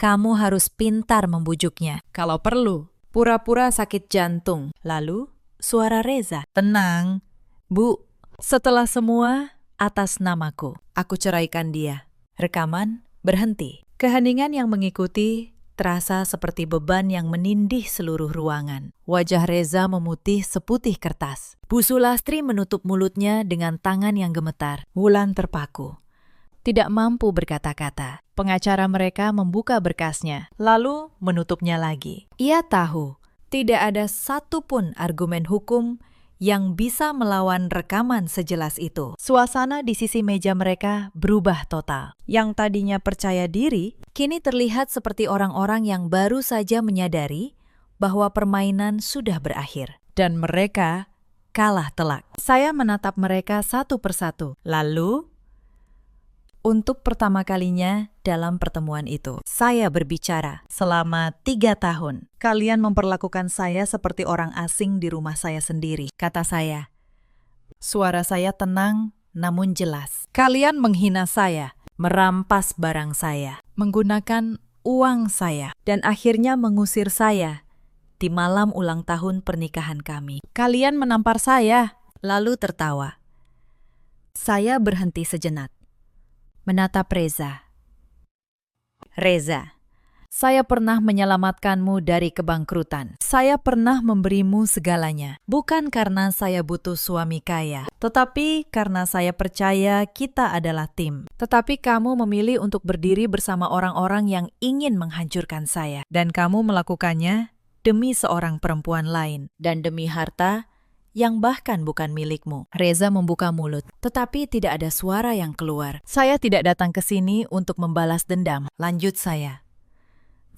kamu harus pintar membujuknya. Kalau perlu, pura-pura sakit jantung. Lalu suara Reza. Tenang, Bu. Setelah semua, atas namaku, aku ceraikan dia. Rekaman berhenti. Keheningan yang mengikuti terasa seperti beban yang menindih seluruh ruangan. Wajah Reza memutih seputih kertas. Bu Sulastri menutup mulutnya dengan tangan yang gemetar. Wulan terpaku. Tidak mampu berkata-kata. Pengacara mereka membuka berkasnya, lalu menutupnya lagi. Ia tahu, tidak ada satupun argumen hukum yang bisa melawan rekaman sejelas itu. Suasana di sisi meja mereka berubah total. Yang tadinya percaya diri, kini terlihat seperti orang-orang yang baru saja menyadari bahwa permainan sudah berakhir. Dan mereka kalah telak. Saya menatap mereka satu persatu. Lalu, untuk pertama kalinya dalam pertemuan itu, saya berbicara. Selama 3 tahun, kalian memperlakukan saya seperti orang asing di rumah saya sendiri, kata saya. Suara saya tenang namun jelas. Kalian menghina saya, merampas barang saya, menggunakan uang saya, dan akhirnya mengusir saya di malam ulang tahun pernikahan kami. Kalian menampar saya, lalu tertawa. Saya berhenti sejenak. Menatap Reza. Reza, saya pernah menyelamatkanmu dari kebangkrutan. Saya pernah memberimu segalanya. Bukan karena saya butuh suami kaya, tetapi karena saya percaya kita adalah tim. Tetapi kamu memilih untuk berdiri bersama orang-orang yang ingin menghancurkan saya. Dan kamu melakukannya demi seorang perempuan lain dan demi harta yang bahkan bukan milikmu. Reza membuka mulut, tetapi tidak ada suara yang keluar. Saya tidak datang ke sini untuk membalas dendam. Lanjut saya.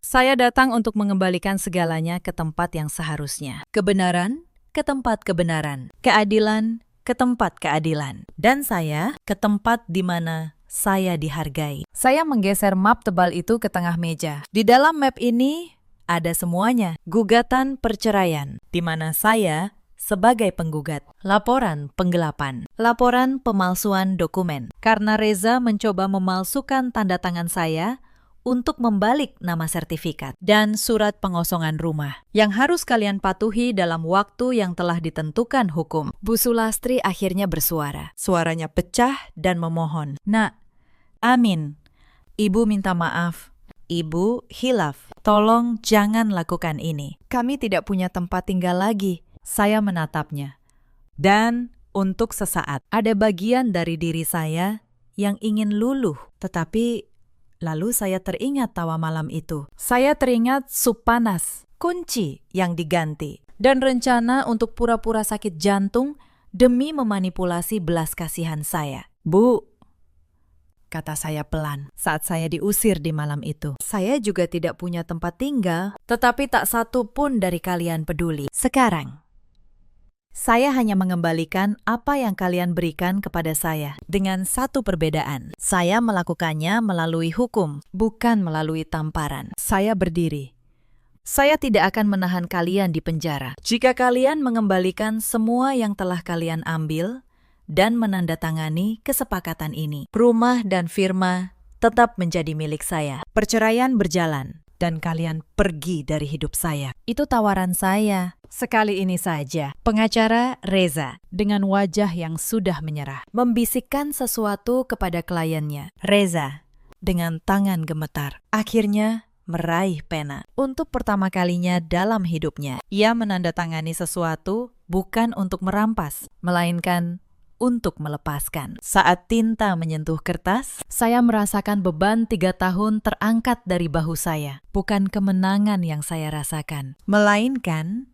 Saya datang untuk mengembalikan segalanya ke tempat yang seharusnya. Kebenaran ke tempat kebenaran. Keadilan ke tempat keadilan. Dan saya ke tempat di mana saya dihargai. Saya menggeser map tebal itu ke tengah meja. Di dalam map ini ada semuanya. Gugatan perceraian, di mana saya sebagai penggugat, laporan penggelapan, laporan pemalsuan dokumen. Karena Reza mencoba memalsukan tanda tangan saya untuk membalik nama sertifikat dan surat pengosongan rumah yang harus kalian patuhi dalam waktu yang telah ditentukan hukum. Bu Sulastri akhirnya bersuara. Suaranya pecah dan memohon. Nak, amin. Ibu minta maaf. Ibu hilaf. Tolong jangan lakukan ini. Kami tidak punya tempat tinggal lagi. Saya menatapnya. Dan untuk sesaat, ada bagian dari diri saya yang ingin luluh. Tetapi lalu saya teringat tawa malam itu. Saya teringat sup panas, kunci yang diganti, dan rencana untuk pura-pura sakit jantung demi memanipulasi belas kasihan saya. Bu, kata saya pelan saat saya diusir di malam itu. Saya juga tidak punya tempat tinggal, tetapi tak satu pun dari kalian peduli. Sekarang, saya hanya mengembalikan apa yang kalian berikan kepada saya dengan satu perbedaan. Saya melakukannya melalui hukum, bukan melalui tamparan. Saya berdiri. Saya tidak akan menahan kalian di penjara. Jika kalian mengembalikan semua yang telah kalian ambil dan menandatangani kesepakatan ini, rumah dan firma tetap menjadi milik saya. Perceraian berjalan dan kalian pergi dari hidup saya. Itu tawaran saya. Sekali ini saja. Pengacara Reza dengan wajah yang sudah menyerah Membisikkan sesuatu kepada kliennya. Reza dengan tangan gemetar akhirnya meraih pena. Untuk pertama kalinya dalam hidupnya, ia menandatangani sesuatu bukan untuk merampas, melainkan untuk melepaskan. Saat tinta menyentuh kertas, Saya merasakan beban 3 tahun terangkat dari bahu saya. bukan kemenangan yang saya rasakan, melainkan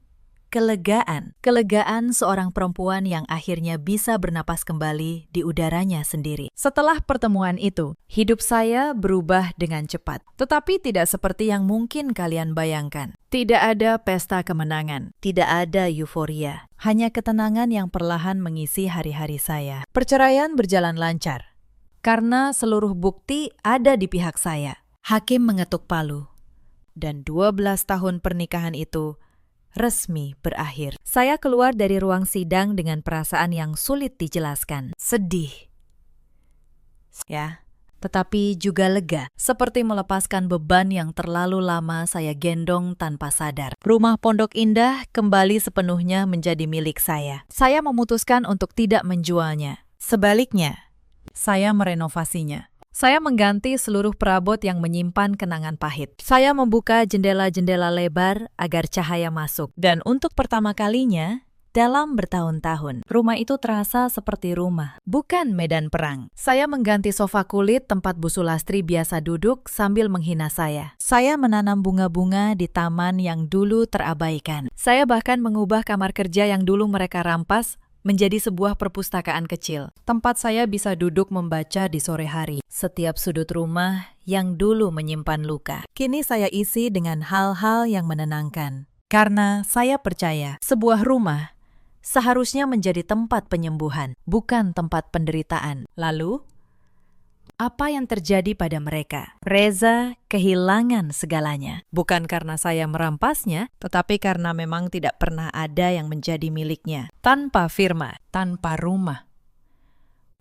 kelegaan. Kelegaan seorang perempuan yang akhirnya bisa bernapas kembali di udaranya sendiri. Setelah pertemuan itu, hidup saya berubah dengan cepat. Tetapi tidak seperti yang mungkin kalian bayangkan. Tidak ada pesta kemenangan, tidak ada euforia. Hanya ketenangan yang perlahan mengisi hari-hari saya. Perceraian berjalan lancar, karena seluruh bukti ada di pihak saya. Hakim mengetuk palu, dan 12 tahun pernikahan itu resmi berakhir. Saya keluar dari ruang sidang dengan perasaan yang sulit dijelaskan. Sedih, ya, tetapi juga lega, seperti melepaskan beban yang terlalu lama saya gendong tanpa sadar. Rumah Pondok Indah kembali sepenuhnya menjadi milik saya. Saya memutuskan untuk tidak menjualnya. Sebaliknya, saya merenovasinya. Saya mengganti seluruh perabot yang menyimpan kenangan pahit. Saya membuka jendela-jendela lebar agar cahaya masuk. Dan untuk pertama kalinya, dalam bertahun-tahun, rumah itu terasa seperti rumah, bukan medan perang. Saya mengganti sofa kulit tempat Bu Sulastri biasa duduk sambil menghina saya. Saya menanam bunga-bunga di taman yang dulu terabaikan. Saya bahkan mengubah kamar kerja yang dulu mereka rampas menjadi sebuah perpustakaan kecil, tempat saya bisa duduk membaca di sore hari. Setiap sudut rumah yang dulu menyimpan luka, kini saya isi dengan hal-hal yang menenangkan. Karena saya percaya sebuah rumah seharusnya menjadi tempat penyembuhan, bukan tempat penderitaan. Lalu, apa yang terjadi pada mereka? Reza kehilangan segalanya. Bukan karena saya merampasnya, tetapi karena memang tidak pernah ada yang menjadi miliknya. Tanpa firma, tanpa rumah,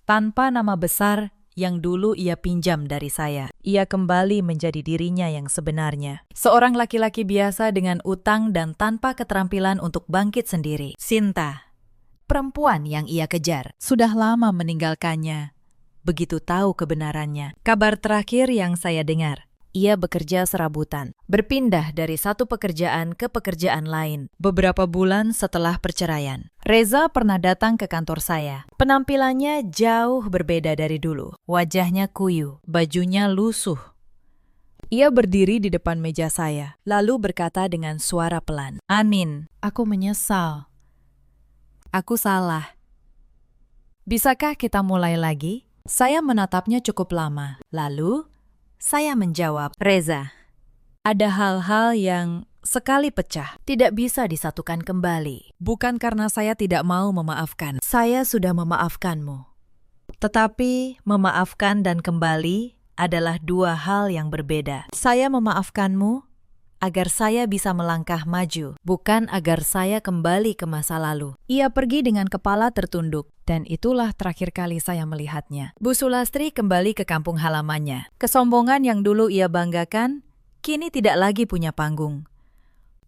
tanpa nama besar yang dulu ia pinjam dari saya. Ia kembali menjadi dirinya yang sebenarnya. Seorang laki-laki biasa dengan utang dan tanpa keterampilan untuk bangkit sendiri. Sinta, perempuan yang ia kejar, sudah lama meninggalkannya. Begitu tahu kebenarannya. Kabar terakhir yang saya dengar, ia bekerja serabutan, berpindah dari satu pekerjaan ke pekerjaan lain. Beberapa bulan setelah perceraian, Reza pernah datang ke kantor saya. Penampilannya jauh berbeda dari dulu. Wajahnya kuyu, bajunya lusuh. Ia berdiri di depan meja saya, lalu berkata dengan suara pelan, "Anin, aku menyesal. Aku salah. Bisakah kita mulai lagi?" Saya menatapnya cukup lama. Lalu, saya menjawab, "Reza, ada hal-hal yang sekali pecah tidak bisa disatukan kembali. Bukan karena saya tidak mau memaafkan. Saya sudah memaafkanmu. Tetapi memaafkan dan kembali adalah dua hal yang berbeda. Saya memaafkanmu agar saya bisa melangkah maju, bukan agar saya kembali ke masa lalu." Ia pergi dengan kepala tertunduk, dan itulah terakhir kali saya melihatnya. Bu Sulastri kembali ke kampung halamannya. Kesombongan yang dulu ia banggakan, kini tidak lagi punya panggung.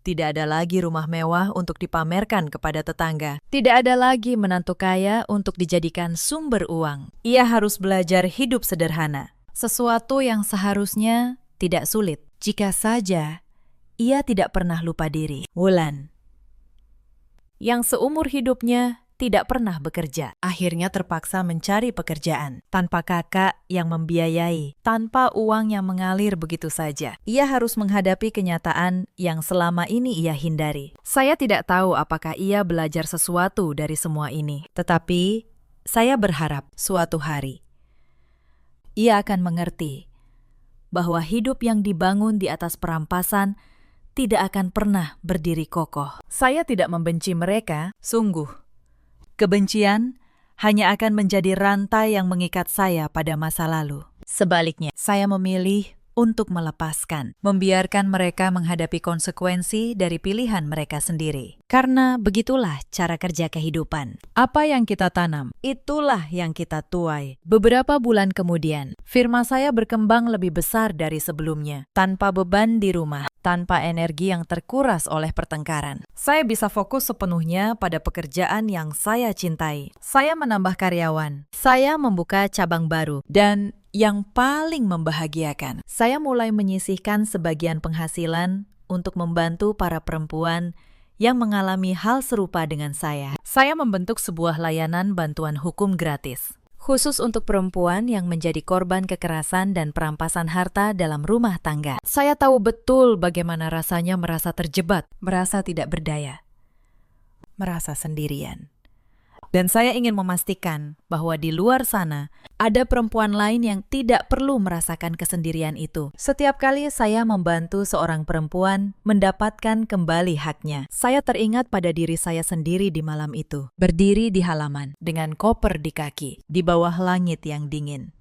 Tidak ada lagi rumah mewah untuk dipamerkan kepada tetangga. Tidak ada lagi menantu kaya untuk dijadikan sumber uang. Ia harus belajar hidup sederhana, sesuatu yang seharusnya tidak sulit. Jika saja ia tidak pernah lupa diri. Wulan, yang seumur hidupnya tidak pernah bekerja, akhirnya terpaksa mencari pekerjaan. Tanpa kakak yang membiayai, tanpa uang yang mengalir begitu saja. Ia harus menghadapi kenyataan yang selama ini ia hindari. Saya tidak tahu apakah ia belajar sesuatu dari semua ini. Tetapi, saya berharap suatu hari ia akan mengerti bahwa hidup yang dibangun di atas perampasan tidak akan pernah berdiri kokoh. Saya tidak membenci mereka, sungguh. Kebencian hanya akan menjadi rantai yang mengikat saya pada masa lalu. Sebaliknya, saya memilih untuk melepaskan, membiarkan mereka menghadapi konsekuensi dari pilihan mereka sendiri. Karena begitulah cara kerja kehidupan. Apa yang kita tanam, itulah yang kita tuai. Beberapa bulan kemudian, firma saya berkembang lebih besar dari sebelumnya, tanpa beban di rumah, tanpa energi yang terkuras oleh pertengkaran. Saya bisa fokus sepenuhnya pada pekerjaan yang saya cintai. Saya menambah karyawan, saya membuka cabang baru, dan yang paling membahagiakan, saya mulai menyisihkan sebagian penghasilan untuk membantu para perempuan yang mengalami hal serupa dengan saya. Saya membentuk sebuah layanan bantuan hukum gratis, khusus untuk perempuan yang menjadi korban kekerasan dan perampasan harta dalam rumah tangga. Saya tahu betul bagaimana rasanya merasa terjebak, merasa tidak berdaya, merasa sendirian. Dan saya ingin memastikan bahwa di luar sana ada perempuan lain yang tidak perlu merasakan kesendirian itu. Setiap kali saya membantu seorang perempuan mendapatkan kembali haknya, saya teringat pada diri saya sendiri di malam itu. Berdiri di halaman, dengan koper di kaki, di bawah langit yang dingin.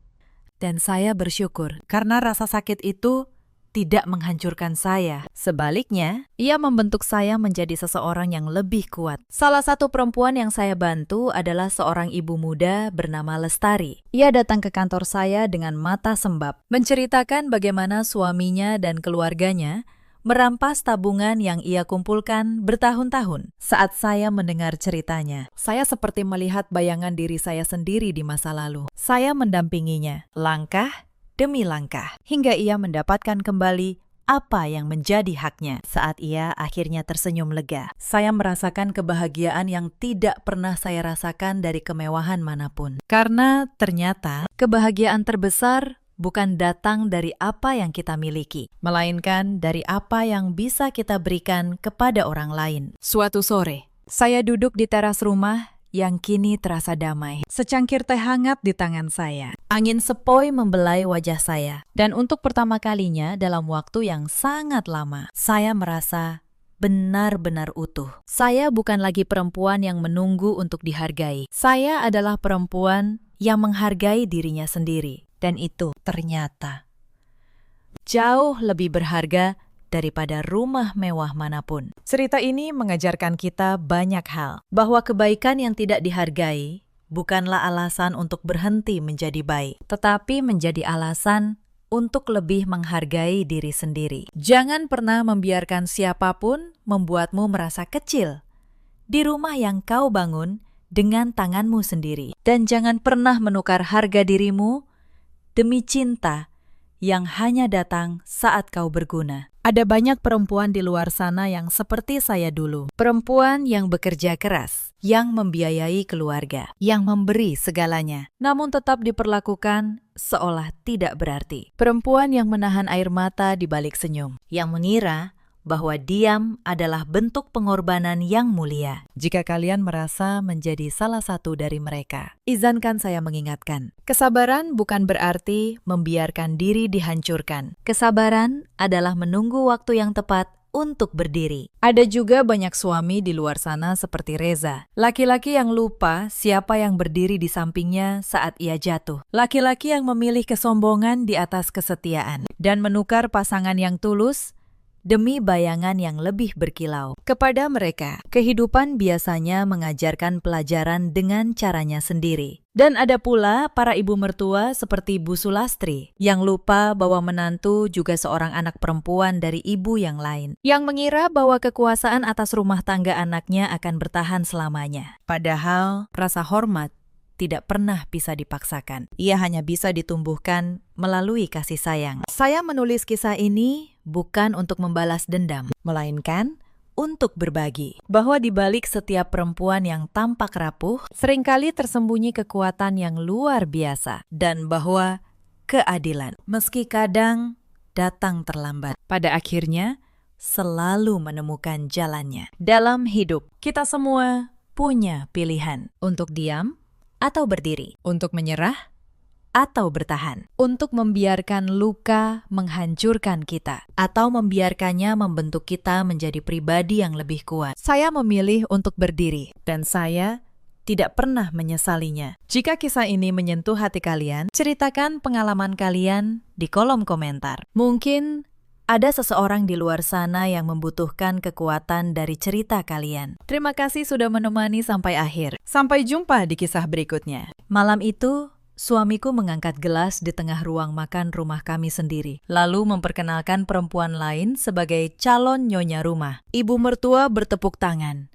Dan saya bersyukur karena rasa sakit itu tidak menghancurkan saya. Sebaliknya, ia membentuk saya menjadi seseorang yang lebih kuat. Salah satu perempuan yang saya bantu adalah seorang ibu muda bernama Lestari. Ia datang ke kantor saya dengan mata sembab, menceritakan bagaimana suaminya dan keluarganya merampas tabungan yang ia kumpulkan bertahun-tahun. Saat saya mendengar ceritanya, saya seperti melihat bayangan diri saya sendiri di masa lalu. Saya mendampinginya, langkah demi langkah, hingga ia mendapatkan kembali apa yang menjadi haknya. Saat ia akhirnya tersenyum lega, saya merasakan kebahagiaan yang tidak pernah saya rasakan dari kemewahan manapun. Karena ternyata kebahagiaan terbesar bukan datang dari apa yang kita miliki, melainkan dari apa yang bisa kita berikan kepada orang lain. Suatu sore, saya duduk di teras rumah yang kini terasa damai. Secangkir teh hangat di tangan saya. Angin sepoi membelai wajah saya. Dan untuk pertama kalinya dalam waktu yang sangat lama, saya merasa benar-benar utuh. Saya bukan lagi perempuan yang menunggu untuk dihargai. Saya adalah perempuan yang menghargai dirinya sendiri. Dan itu ternyata jauh lebih berharga daripada rumah mewah manapun. Cerita ini mengajarkan kita banyak hal, bahwa kebaikan yang tidak dihargai bukanlah alasan untuk berhenti menjadi baik, tetapi menjadi alasan untuk lebih menghargai diri sendiri. Jangan pernah membiarkan siapapun membuatmu merasa kecil di rumah yang kau bangun dengan tanganmu sendiri. Dan jangan pernah menukar harga dirimu demi cinta yang hanya datang saat kau berguna. Ada banyak perempuan di luar sana yang seperti saya dulu. Perempuan yang bekerja keras, yang membiayai keluarga, yang memberi segalanya, namun tetap diperlakukan seolah tidak berarti. Perempuan yang menahan air mata di balik senyum, yang mengira bahwa diam adalah bentuk pengorbanan yang mulia. Jika kalian merasa menjadi salah satu dari mereka, izinkan saya mengingatkan, kesabaran bukan berarti membiarkan diri dihancurkan. Kesabaran adalah menunggu waktu yang tepat untuk berdiri. Ada juga banyak suami di luar sana seperti Reza, laki-laki yang lupa siapa yang berdiri di sampingnya saat ia jatuh. Laki-laki yang memilih kesombongan di atas kesetiaan dan menukar pasangan yang tulus demi bayangan yang lebih berkilau. Kepada mereka, kehidupan biasanya mengajarkan pelajaran dengan caranya sendiri. Dan ada pula para ibu mertua seperti Bu Sulastri, yang lupa bahwa menantu juga seorang anak perempuan dari ibu yang lain, yang mengira bahwa kekuasaan atas rumah tangga anaknya akan bertahan selamanya. Padahal, rasa hormat tidak pernah bisa dipaksakan. Ia hanya bisa ditumbuhkan melalui kasih sayang. Saya menulis kisah ini bukan untuk membalas dendam, melainkan untuk berbagi. Bahwa di balik setiap perempuan yang tampak rapuh, seringkali tersembunyi kekuatan yang luar biasa. Dan bahwa keadilan, meski kadang datang terlambat, pada akhirnya selalu menemukan jalannya. Dalam hidup, kita semua punya pilihan untuk diam atau berdiri, untuk menyerah atau bertahan, untuk membiarkan luka menghancurkan kita, atau membiarkannya membentuk kita menjadi pribadi yang lebih kuat. Saya memilih untuk berdiri, dan saya tidak pernah menyesalinya. Jika kisah ini menyentuh hati kalian, ceritakan pengalaman kalian di kolom komentar. Mungkin ada seseorang di luar sana yang membutuhkan kekuatan dari cerita kalian. Terima kasih sudah menemani sampai akhir. Sampai jumpa di kisah berikutnya. Malam itu, suamiku mengangkat gelas di tengah ruang makan rumah kami sendiri, lalu memperkenalkan perempuan lain sebagai calon nyonya rumah. Ibu mertua bertepuk tangan.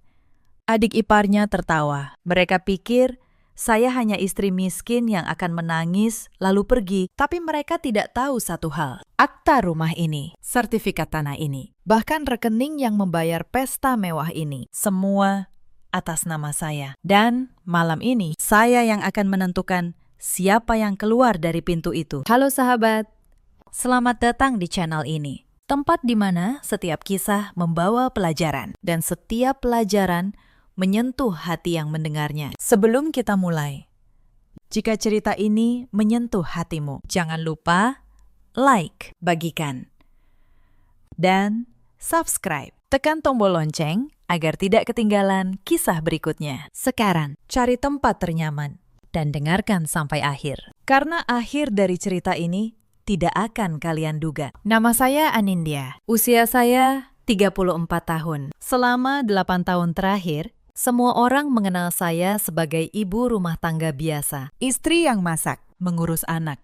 Adik iparnya tertawa. Mereka pikir saya hanya istri miskin yang akan menangis lalu pergi. Tapi mereka tidak tahu satu hal. Akta rumah ini, sertifikat tanah ini, bahkan rekening yang membayar pesta mewah ini, semua atas nama saya. Dan malam ini, saya yang akan menentukan siapa yang keluar dari pintu itu. Halo sahabat, selamat datang di channel ini. Tempat di mana setiap kisah membawa pelajaran. Dan setiap pelajaran menyentuh hati yang mendengarnya. Sebelum kita mulai, jika cerita ini menyentuh hatimu, jangan lupa like, bagikan, dan subscribe. Tekan tombol lonceng agar tidak ketinggalan kisah berikutnya. Sekarang, cari tempat ternyaman dan dengarkan sampai akhir. Karena akhir dari cerita ini tidak akan kalian duga. Nama saya Anindya. Usia saya 34 tahun. Selama 8 tahun terakhir, semua orang mengenal saya sebagai ibu rumah tangga biasa, istri yang masak, mengurus anak,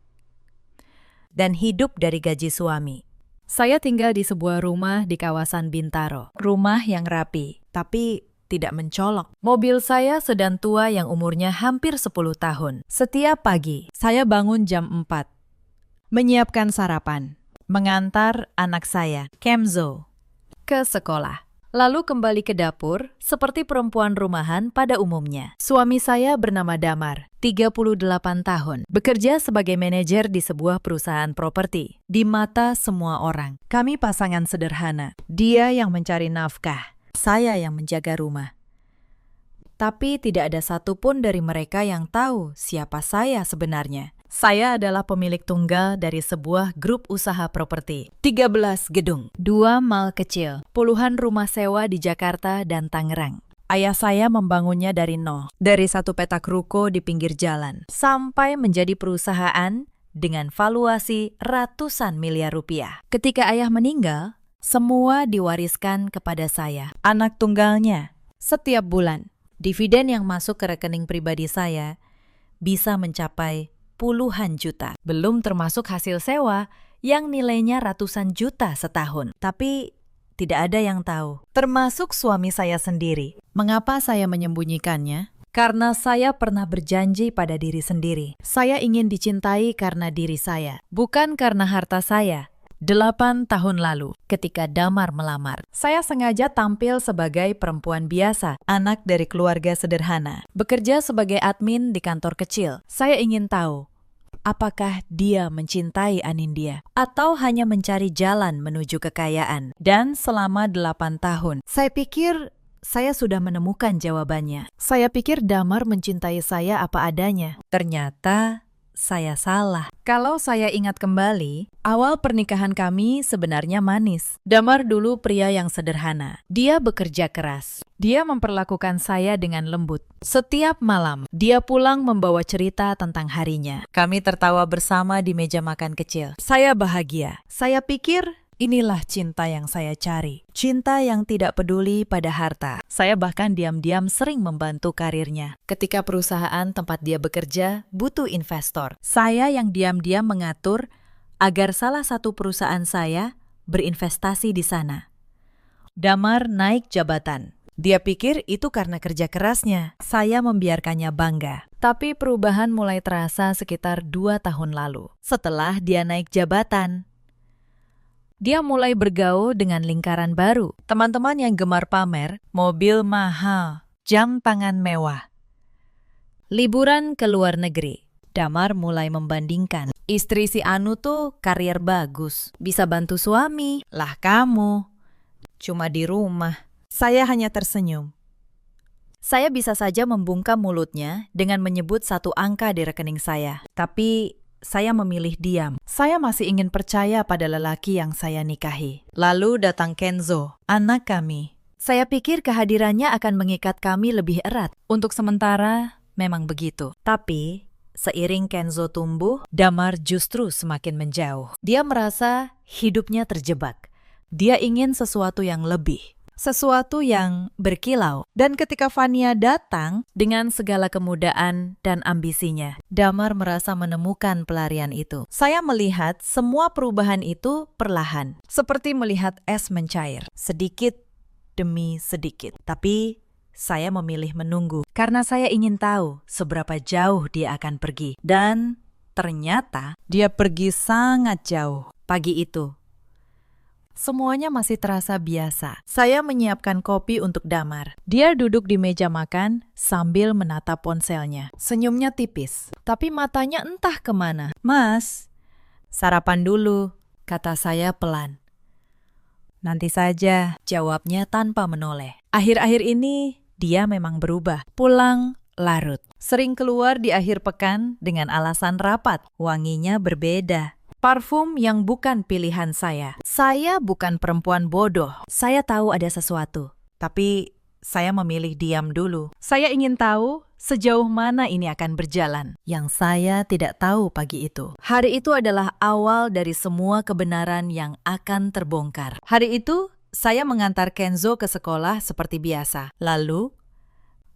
dan hidup dari gaji suami. Saya tinggal di sebuah rumah di kawasan Bintaro, rumah yang rapi, tapi tidak mencolok. Mobil saya sedan tua yang umurnya hampir 10 tahun. Setiap pagi, saya bangun jam 4, menyiapkan sarapan, mengantar anak saya, Kenzo, ke sekolah. Lalu kembali ke dapur, seperti perempuan rumahan pada umumnya. Suami saya bernama Damar, 38 tahun, bekerja sebagai manajer di sebuah perusahaan properti. Di mata semua orang, kami pasangan sederhana. Dia yang mencari nafkah, saya yang menjaga rumah. Tapi tidak ada satupun dari mereka yang tahu siapa saya sebenarnya. Saya adalah pemilik tunggal dari sebuah grup usaha properti. 13 gedung, 2 mal kecil, puluhan rumah sewa di Jakarta dan Tangerang. Ayah saya membangunnya dari nol, dari satu petak ruko di pinggir jalan, sampai menjadi perusahaan dengan valuasi ratusan miliar rupiah. Ketika ayah meninggal, semua diwariskan kepada saya, anak tunggalnya. Setiap bulan, dividen yang masuk ke rekening pribadi saya bisa mencapai puluhan juta. Belum termasuk hasil sewa yang nilainya ratusan juta setahun. Tapi tidak ada yang tahu, termasuk suami saya sendiri. Mengapa saya menyembunyikannya? Karena saya pernah berjanji pada diri sendiri. Saya ingin dicintai karena diri saya, bukan karena harta saya. 8 tahun lalu, ketika Damar melamar, saya sengaja tampil sebagai perempuan biasa, anak dari keluarga sederhana, bekerja sebagai admin di kantor kecil. Saya ingin tahu, apakah dia mencintai Anindya atau hanya mencari jalan menuju kekayaan? Dan selama 8 tahun, saya pikir saya sudah menemukan jawabannya. Saya pikir Damar mencintai saya apa adanya. Ternyata saya salah. Kalau saya ingat kembali, awal pernikahan kami sebenarnya manis. Damar dulu pria yang sederhana. Dia bekerja keras. Dia memperlakukan saya dengan lembut. Setiap malam, dia pulang membawa cerita tentang harinya. Kami tertawa bersama di meja makan kecil. Saya bahagia. Saya pikir inilah cinta yang saya cari. Cinta yang tidak peduli pada harta. Saya bahkan diam-diam sering membantu karirnya. Ketika perusahaan tempat dia bekerja butuh investor, saya yang diam-diam mengatur agar salah satu perusahaan saya berinvestasi di sana. Damar naik jabatan. Dia pikir itu karena kerja kerasnya. Saya membiarkannya bangga. Tapi perubahan mulai terasa sekitar 2 tahun lalu. Setelah dia naik jabatan, dia mulai bergaul dengan lingkaran baru. Teman-teman yang gemar pamer, mobil mahal, jam tangan mewah, liburan ke luar negeri. Damar mulai membandingkan. Istri si Anu tuh karier bagus, bisa bantu suami. Lah kamu, cuma di rumah. Saya hanya tersenyum. Saya bisa saja membungkam mulutnya dengan menyebut satu angka di rekening saya. Tapi saya memilih diam. Saya masih ingin percaya pada lelaki yang saya nikahi. Lalu datang Kenzo, anak kami. Saya pikir kehadirannya akan mengikat kami lebih erat. Untuk sementara, memang begitu. Tapi, seiring Kenzo tumbuh, Damar justru semakin menjauh. Dia merasa hidupnya terjebak. Dia ingin sesuatu yang lebih. Sesuatu yang berkilau. Dan ketika Fania datang, dengan segala kemudaan dan ambisinya, Damar merasa menemukan pelarian itu. Saya melihat semua perubahan itu perlahan. Seperti melihat es mencair. Sedikit demi sedikit. Tapi saya memilih menunggu karena saya ingin tahu seberapa jauh dia akan pergi. Dan ternyata dia pergi sangat jauh. Pagi itu, semuanya masih terasa biasa. Saya menyiapkan kopi untuk Damar. Dia duduk di meja makan sambil menatap ponselnya. Senyumnya tipis, tapi matanya entah kemana. "Mas, sarapan dulu," kata saya pelan. "Nanti saja," jawabnya tanpa menoleh. Akhir-akhir ini, dia memang berubah. Pulang larut. Sering keluar di akhir pekan dengan alasan rapat. Wanginya berbeda. Parfum yang bukan pilihan saya. Saya bukan perempuan bodoh. Saya tahu ada sesuatu. Tapi saya memilih diam dulu. Saya ingin tahu sejauh mana ini akan berjalan. Yang saya tidak tahu pagi itu. Hari itu adalah awal dari semua kebenaran yang akan terbongkar. Hari itu, saya mengantar Kenzo ke sekolah seperti biasa. Lalu,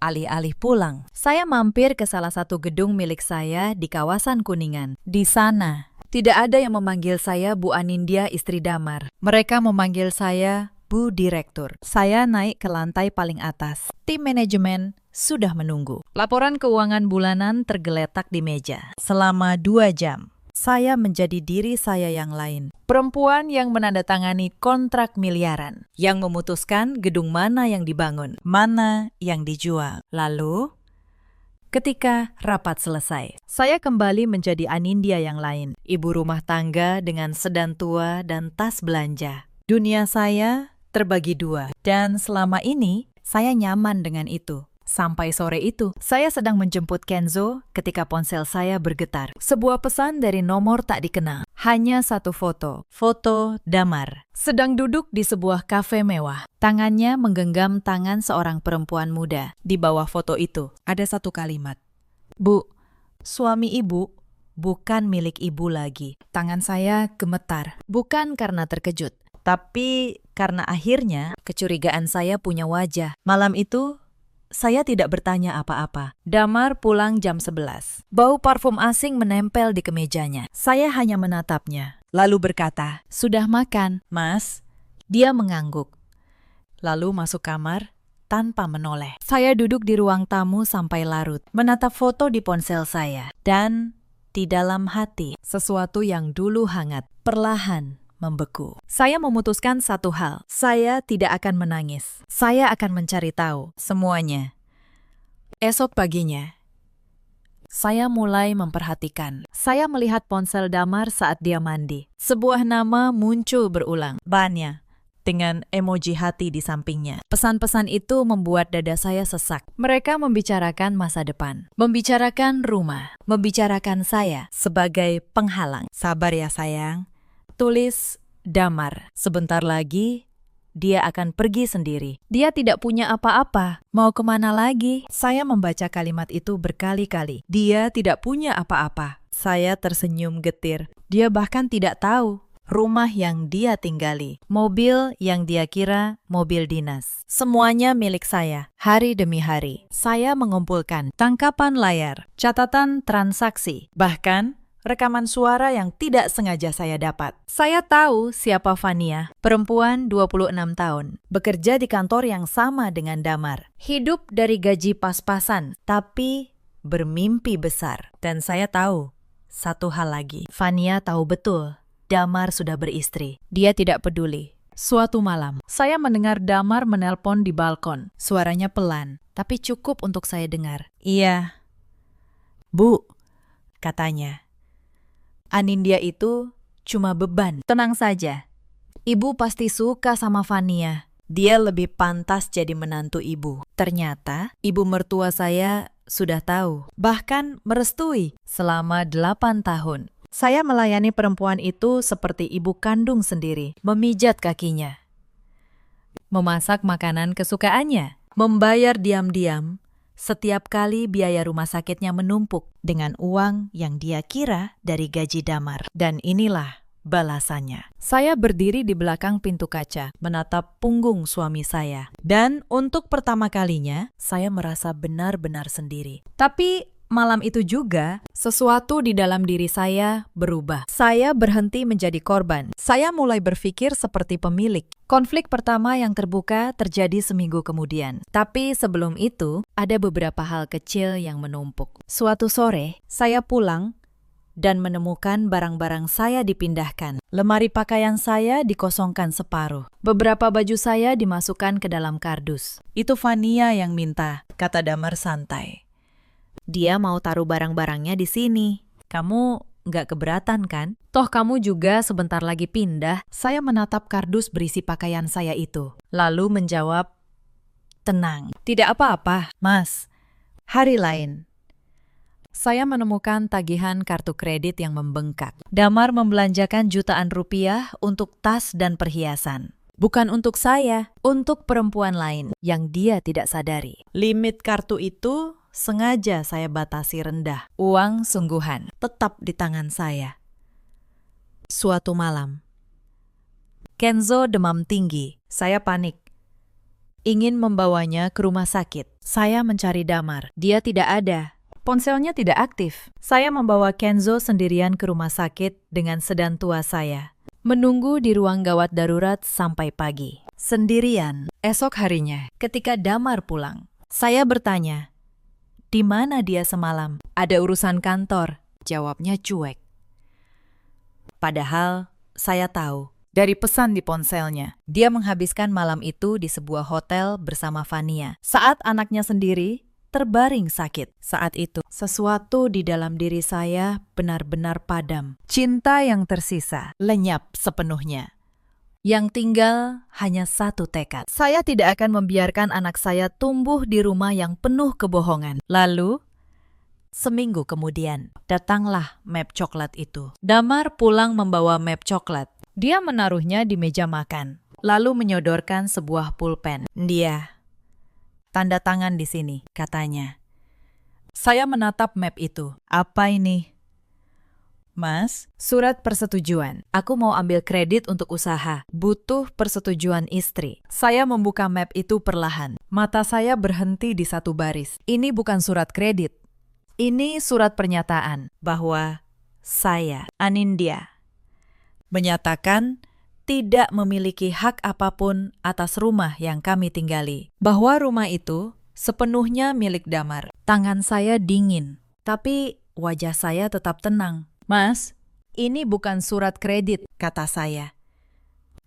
alih-alih pulang, saya mampir ke salah satu gedung milik saya di kawasan Kuningan. Di sana, tidak ada yang memanggil saya Bu Anindya, istri Damar. Mereka memanggil saya Bu Direktur. Saya naik ke lantai paling atas. Tim manajemen sudah menunggu. Laporan keuangan bulanan tergeletak di meja. Selama 2 jam, saya menjadi diri saya yang lain. Perempuan yang menandatangani kontrak miliaran. Yang memutuskan gedung mana yang dibangun, mana yang dijual. Lalu, ketika rapat selesai, saya kembali menjadi Anindya yang lain. Ibu rumah tangga dengan sedan tua dan tas belanja. Dunia saya terbagi 2. Dan selama ini, saya nyaman dengan itu. Sampai sore itu, saya sedang menjemput Kenzo ketika ponsel saya bergetar. Sebuah pesan dari nomor tak dikenal. Hanya satu foto. Foto Damar. Sedang duduk di sebuah kafe mewah. Tangannya menggenggam tangan seorang perempuan muda. Di bawah foto itu, ada satu kalimat. "Bu, suami ibu bukan milik ibu lagi." Tangan saya gemetar. Bukan karena terkejut, tapi karena akhirnya kecurigaan saya punya wajah. Malam itu, saya tidak bertanya apa-apa. Damar pulang jam 11. Bau parfum asing menempel di kemejanya. Saya hanya menatapnya, lalu berkata, "Sudah makan, Mas?" Dia mengangguk, lalu masuk kamar tanpa menoleh. Saya duduk di ruang tamu sampai larut, menatap foto di ponsel saya. Dan di dalam hati, sesuatu yang dulu hangat, perlahan membeku. Saya memutuskan satu hal. Saya tidak akan menangis. Saya akan mencari tahu semuanya. Esok paginya, saya mulai memperhatikan. Saya melihat ponsel Damar saat dia mandi. Sebuah nama muncul berulang. Banya, dengan emoji hati di sampingnya. Pesan-pesan itu membuat dada saya sesak. Mereka membicarakan masa depan, membicarakan rumah, membicarakan saya sebagai penghalang. "Sabar ya sayang," tulis Damar. "Sebentar lagi, dia akan pergi sendiri. Dia tidak punya apa-apa. Mau kemana lagi?" Saya membaca kalimat itu berkali-kali. Dia tidak punya apa-apa. Saya tersenyum getir. Dia bahkan tidak tahu rumah yang dia tinggali, mobil yang dia kira mobil dinas. Semuanya milik saya, hari demi hari. Saya mengumpulkan tangkapan layar, catatan transaksi, bahkan rekaman suara yang tidak sengaja saya dapat. Saya tahu siapa Fania, perempuan 26 tahun, bekerja di kantor yang sama dengan Damar. Hidup dari gaji pas-pasan, tapi bermimpi besar. Dan saya tahu satu hal lagi. Fania tahu betul Damar sudah beristri. Dia tidak peduli. Suatu malam, saya mendengar Damar menelpon di balkon. Suaranya pelan, tapi cukup untuk saya dengar. "Iya, Bu," katanya. "Anindya itu cuma beban. Tenang saja. Ibu pasti suka sama Fania. Dia lebih pantas jadi menantu ibu." Ternyata, ibu mertua saya sudah tahu, bahkan merestui selama 8 tahun. Saya melayani perempuan itu seperti ibu kandung sendiri, memijat kakinya, memasak makanan kesukaannya, membayar diam-diam setiap kali biaya rumah sakitnya menumpuk dengan uang yang dia kira dari gaji Damar. Dan inilah balasannya. Saya berdiri di belakang pintu kaca, menatap punggung suami saya. Dan untuk pertama kalinya, saya merasa benar-benar sendiri. Tapi malam itu juga, sesuatu di dalam diri saya berubah. Saya berhenti menjadi korban. Saya mulai berpikir seperti pemilik. Konflik pertama yang terbuka terjadi seminggu kemudian. Tapi sebelum itu, ada beberapa hal kecil yang menumpuk. Suatu sore, saya pulang dan menemukan barang-barang saya dipindahkan. Lemari pakaian saya dikosongkan separuh. Beberapa baju saya dimasukkan ke dalam kardus. Itu Fania yang minta, kata Damar santai. Dia mau taruh barang-barangnya di sini. Kamu nggak keberatan kan? Toh kamu juga sebentar lagi pindah. Saya menatap kardus berisi pakaian saya itu. Lalu menjawab, tenang, tidak apa-apa, Mas. Hari lain. Saya menemukan tagihan kartu kredit yang membengkak. Damar membelanjakan jutaan rupiah untuk tas dan perhiasan. Bukan untuk saya, untuk perempuan lain yang dia tidak sadari. Limit kartu itu sengaja saya batasi rendah. Uang sungguhan tetap di tangan saya. Suatu malam, Kenzo demam tinggi. Saya panik. Ingin membawanya ke rumah sakit. Saya mencari Damar. Dia tidak ada. Ponselnya tidak aktif. Saya membawa Kenzo sendirian ke rumah sakit dengan sedan tua saya. Menunggu di ruang gawat darurat sampai pagi. Sendirian. Esok harinya, ketika Damar pulang, saya bertanya, di mana dia semalam? Ada urusan kantor. Jawabnya cuek. Padahal saya tahu dari pesan di ponselnya, dia menghabiskan malam itu di sebuah hotel bersama Fania. Saat anaknya sendiri terbaring sakit. Saat itu, sesuatu di dalam diri saya benar-benar padam. Cinta yang tersisa lenyap sepenuhnya. Yang tinggal hanya satu tekad. Saya tidak akan membiarkan anak saya tumbuh di rumah yang penuh kebohongan. Lalu, seminggu kemudian, datanglah map coklat itu. Damar pulang membawa map coklat. Dia menaruhnya di meja makan, lalu menyodorkan sebuah pulpen. Dia tanda tangan di sini, katanya. Saya menatap map itu. Apa ini? Mas, surat persetujuan. Aku mau ambil kredit untuk usaha. Butuh persetujuan istri. Saya membuka map itu perlahan. Mata saya berhenti di satu baris. Ini bukan surat kredit. Ini surat pernyataan bahwa saya, Anindya, menyatakan tidak memiliki hak apapun atas rumah yang kami tinggali. Bahwa rumah itu sepenuhnya milik Damar. Tangan saya dingin, tapi wajah saya tetap tenang. Mas, ini bukan surat kredit, kata saya.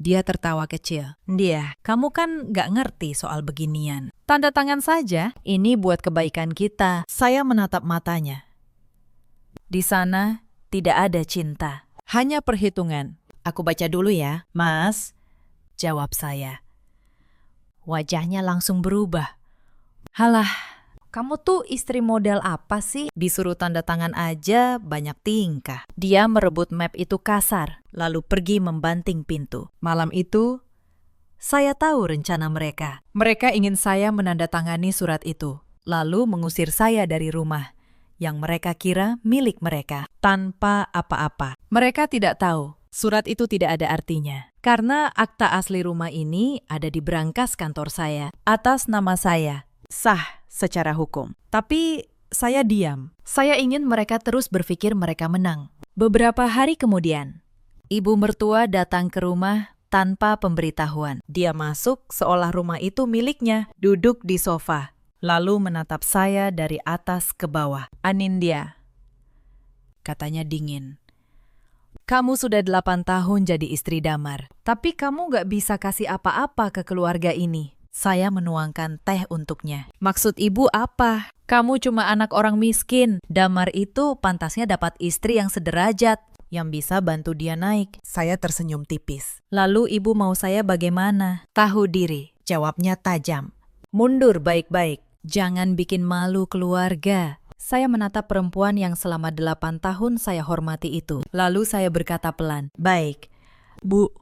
Dia tertawa kecil. Dia, kamu kan gak ngerti soal beginian. Tanda tangan saja, ini buat kebaikan kita. Saya menatap matanya. Di sana tidak ada cinta, hanya perhitungan. Aku baca dulu ya, Mas, jawab saya. Wajahnya langsung berubah. Halah, kamu tuh istri model apa sih? Disuruh tanda tangan aja banyak tingkah. Dia merebut map itu kasar, lalu pergi membanting pintu. Malam itu, saya tahu rencana mereka. Mereka ingin saya menandatangani surat itu, lalu mengusir saya dari rumah yang mereka kira milik mereka, tanpa apa-apa. Mereka tidak tahu. Surat itu tidak ada artinya, karena akta asli rumah ini ada di brankas kantor saya, atas nama saya, sah secara hukum. Tapi saya diam. Saya ingin mereka terus berpikir mereka menang. Beberapa hari kemudian, ibu mertua datang ke rumah tanpa pemberitahuan. Dia masuk seolah rumah itu miliknya, duduk di sofa, lalu menatap saya dari atas ke bawah. Anindya, katanya dingin. Kamu sudah 8 tahun jadi istri Damar, tapi kamu gak bisa kasih apa-apa ke keluarga ini. Saya menuangkan teh untuknya. Maksud ibu apa? Kamu cuma anak orang miskin. Damar itu pantasnya dapat istri yang sederajat, yang bisa bantu dia naik. Saya tersenyum tipis. Lalu ibu mau saya bagaimana? Tahu diri, jawabnya tajam. Mundur baik-baik, jangan bikin malu keluarga. Saya menatap perempuan yang selama 8 tahun saya hormati itu. Lalu saya berkata pelan, baik, Bu,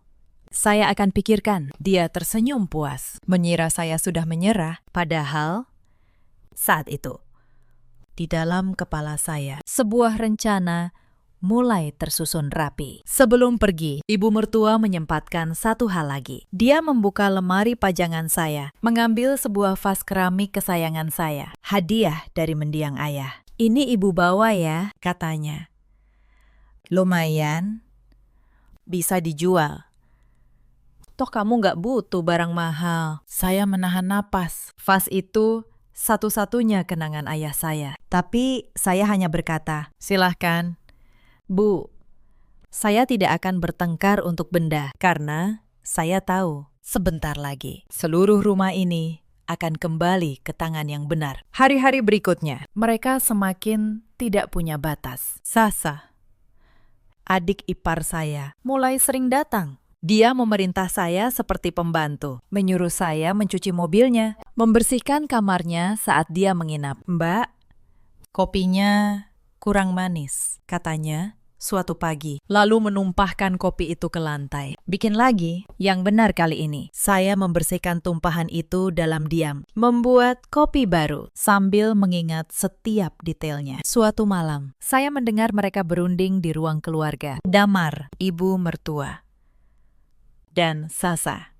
Saya akan pikirkan. Dia tersenyum puas, mengira saya sudah menyerah. Padahal, saat itu, di dalam kepala saya, sebuah rencana mulai tersusun rapi. Sebelum pergi, ibu mertua menyempatkan satu hal lagi. Dia membuka lemari pajangan saya, mengambil sebuah vas keramik kesayangan saya, hadiah dari mendiang ayah. Ini ibu bawa ya, katanya. Lumayan, bisa dijual. Toh kamu nggak butuh barang mahal. Saya menahan napas. Vas itu satu-satunya kenangan ayah saya. Tapi saya hanya berkata, silahkan. Bu, saya tidak akan bertengkar untuk benda karena saya tahu sebentar lagi seluruh rumah ini akan kembali ke tangan yang benar. Hari-hari berikutnya, mereka semakin tidak punya batas. Sasa, adik ipar saya, mulai sering datang. Dia memerintah saya seperti pembantu, menyuruh saya mencuci mobilnya, membersihkan kamarnya saat dia menginap. Mbak, kopinya kurang manis, katanya suatu pagi, lalu menumpahkan kopi itu ke lantai. Bikin lagi, yang benar kali ini. Saya membersihkan tumpahan itu dalam diam, membuat kopi baru, sambil mengingat setiap detailnya. Suatu malam, saya mendengar mereka berunding di ruang keluarga. Damar, ibu mertua, dan Sasa.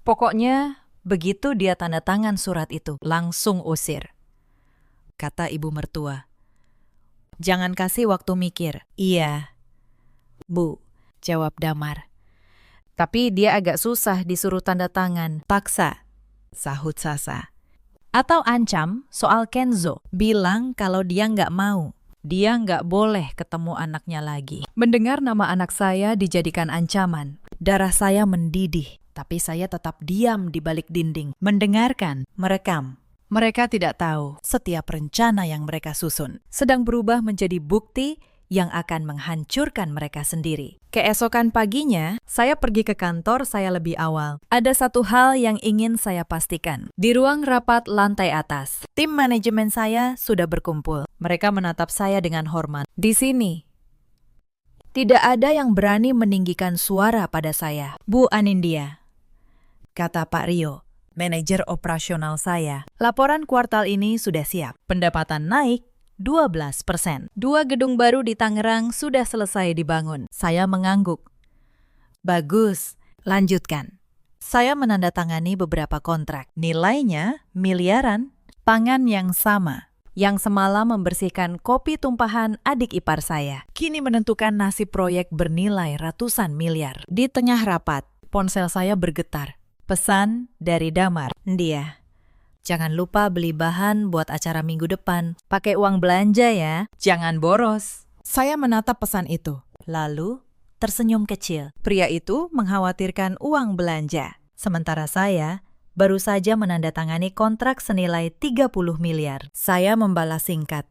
Pokoknya, begitu dia tanda tangan surat itu, langsung usir. Kata ibu mertua. Jangan kasih waktu mikir. Iya, Bu, jawab Damar. Tapi dia agak susah disuruh tanda tangan. Paksa, sahut Sasa. Atau ancam soal Kenzo. Bilang kalau dia nggak mau. Dia nggak boleh ketemu anaknya lagi. Mendengar nama anak saya dijadikan ancaman. Darah saya mendidih. Tapi saya tetap diam di balik dinding. Mendengarkan, merekam. Mereka tidak tahu setiap rencana yang mereka susun sedang berubah menjadi bukti yang akan menghancurkan mereka sendiri. Keesokan paginya, saya pergi ke kantor saya lebih awal. Ada satu hal yang ingin saya pastikan. Di ruang rapat lantai atas, tim manajemen saya sudah berkumpul. Mereka menatap saya dengan hormat. Di sini, tidak ada yang berani meninggikan suara pada saya. Bu Anindya, kata Pak Rio, manajer operasional saya. Laporan kuartal ini sudah siap. Pendapatan naik 12%. 2 gedung baru di Tangerang sudah selesai dibangun. Saya mengangguk. Bagus, lanjutkan. Saya menandatangani beberapa kontrak. Nilainya miliaran. Tangan yang sama, yang semalam membersihkan kopi tumpahan adik ipar saya, kini menentukan nasib proyek bernilai ratusan miliar. Di tengah rapat, ponsel saya bergetar. Pesan dari Damar. Dia, jangan lupa beli bahan buat acara minggu depan. Pakai uang belanja ya. Jangan boros. Saya menatap pesan itu. Lalu tersenyum kecil. Pria itu mengkhawatirkan uang belanja. Sementara saya baru saja menandatangani kontrak senilai 30 miliar. Saya membalas singkat.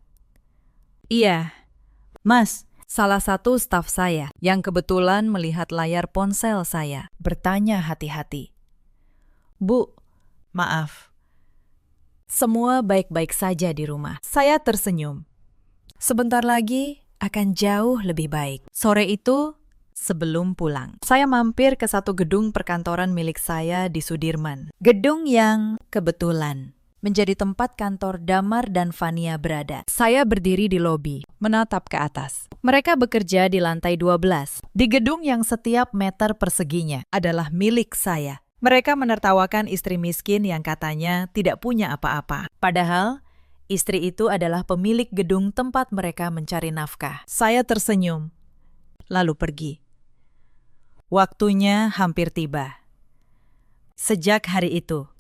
Iya, Mas. Salah satu staf saya yang kebetulan melihat layar ponsel saya bertanya hati-hati. Bu, maaf. Semua baik-baik saja di rumah. Saya tersenyum. Sebentar lagi akan jauh lebih baik. Sore itu, sebelum pulang, saya mampir ke satu gedung perkantoran milik saya di Sudirman. Gedung yang kebetulan menjadi tempat kantor Damar dan Fania berada. Saya berdiri di lobi, menatap ke atas. Mereka bekerja di lantai 12, di gedung yang setiap meter perseginya adalah milik saya. Mereka menertawakan istri miskin yang katanya tidak punya apa-apa. Padahal, istri itu adalah pemilik gedung tempat mereka mencari nafkah. Saya tersenyum, lalu pergi. Waktunya hampir tiba. Sejak hari itu,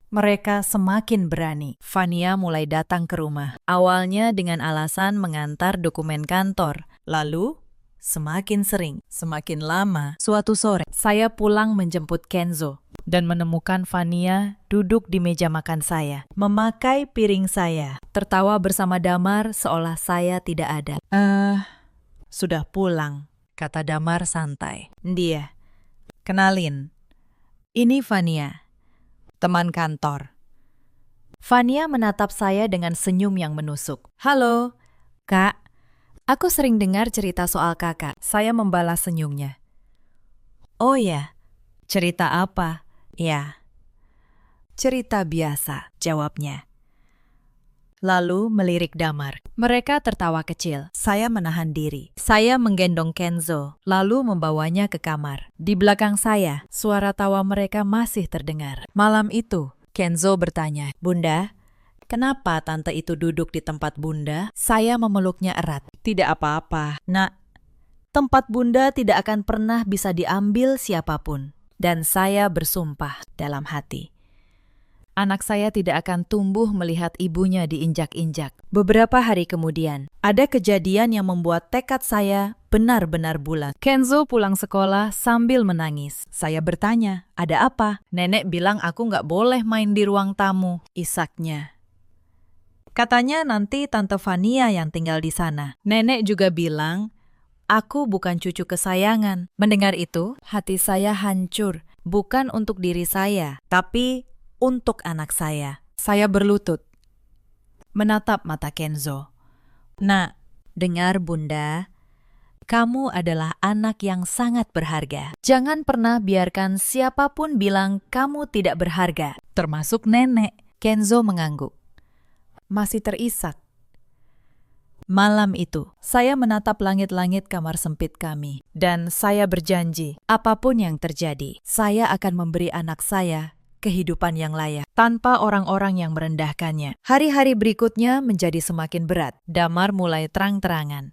mereka semakin berani. Fania mulai datang ke rumah. Awalnya dengan alasan mengantar dokumen kantor. Lalu, semakin sering, semakin lama. Suatu sore, saya pulang menjemput Kenzo dan menemukan Fania duduk di meja makan saya, memakai piring saya, tertawa bersama Damar seolah saya tidak ada. Sudah pulang, kata Damar santai. Dia, kenalin, ini Fania, teman kantor. Fania menatap saya dengan senyum yang menusuk. Halo, Kak. Aku sering dengar cerita soal kakak. Saya membalas senyumnya. Oh ya, cerita apa? Ya, cerita biasa, jawabnya. Lalu melirik Damar. Mereka tertawa kecil. Saya menahan diri. Saya menggendong Kenzo, lalu membawanya ke kamar. Di belakang saya, suara tawa mereka masih terdengar. Malam itu, Kenzo bertanya, "Bunda, kenapa tante itu duduk di tempat Bunda?" Saya memeluknya erat. "Tidak apa-apa, Nak. Tempat Bunda tidak akan pernah bisa diambil siapapun." Dan saya bersumpah dalam hati, anak saya tidak akan tumbuh melihat ibunya diinjak-injak. Beberapa hari kemudian, ada kejadian yang membuat tekad saya benar-benar bulat. Kenzo pulang sekolah sambil menangis. Saya bertanya, "Ada apa?" "Nenek bilang aku nggak boleh main di ruang tamu," isaknya. "Katanya nanti Tante Vania yang tinggal di sana. Nenek juga bilang, aku bukan cucu kesayangan." Mendengar itu, hati saya hancur. Bukan untuk diri saya, tapi untuk anak saya. Saya berlutut, menatap mata Kenzo. "Nak, dengar Bunda, kamu adalah anak yang sangat berharga. Jangan pernah biarkan siapapun bilang kamu tidak berharga, termasuk nenek." Kenzo mengangguk, masih terisak. Malam itu, saya menatap langit-langit kamar sempit kami, dan saya berjanji, apapun yang terjadi, saya akan memberi anak saya kehidupan yang layak, tanpa orang-orang yang merendahkannya. Hari-hari berikutnya menjadi semakin berat. Damar mulai terang-terangan.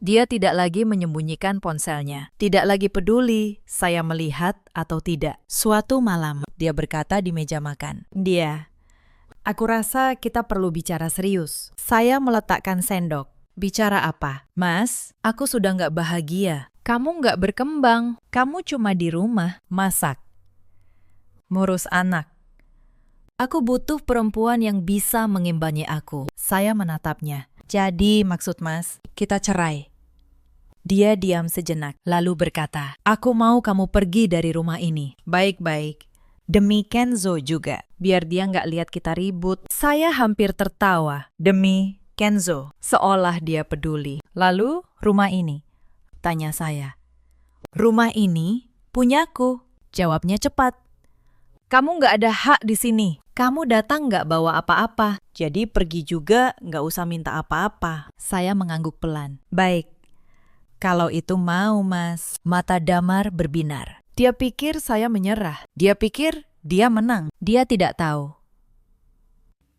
Dia tidak lagi menyembunyikan ponselnya. Tidak lagi peduli saya melihat atau tidak. Suatu malam, dia berkata di meja makan, "Aku rasa kita perlu bicara serius." Saya meletakkan sendok. "Bicara apa?" "Mas, aku sudah nggak bahagia. Kamu nggak berkembang. Kamu cuma di rumah, masak, ngurus anak. Aku butuh perempuan yang bisa mengimbangi aku." Saya menatapnya. "Jadi maksud Mas, kita cerai?" Dia diam sejenak, lalu berkata, "Aku mau kamu pergi dari rumah ini." "Baik-baik. Demi Kenzo juga, biar dia nggak lihat kita ribut." Saya hampir tertawa. "Demi Kenzo," seolah dia peduli. "Lalu rumah ini?" tanya saya. "Rumah ini punyaku," jawabnya cepat. "Kamu nggak ada hak di sini. Kamu datang nggak bawa apa-apa, jadi pergi juga nggak usah minta apa-apa." Saya mengangguk pelan. "Baik, kalau itu mau Mas." Mata Damar berbinar. Dia pikir saya menyerah. Dia pikir dia menang. Dia tidak tahu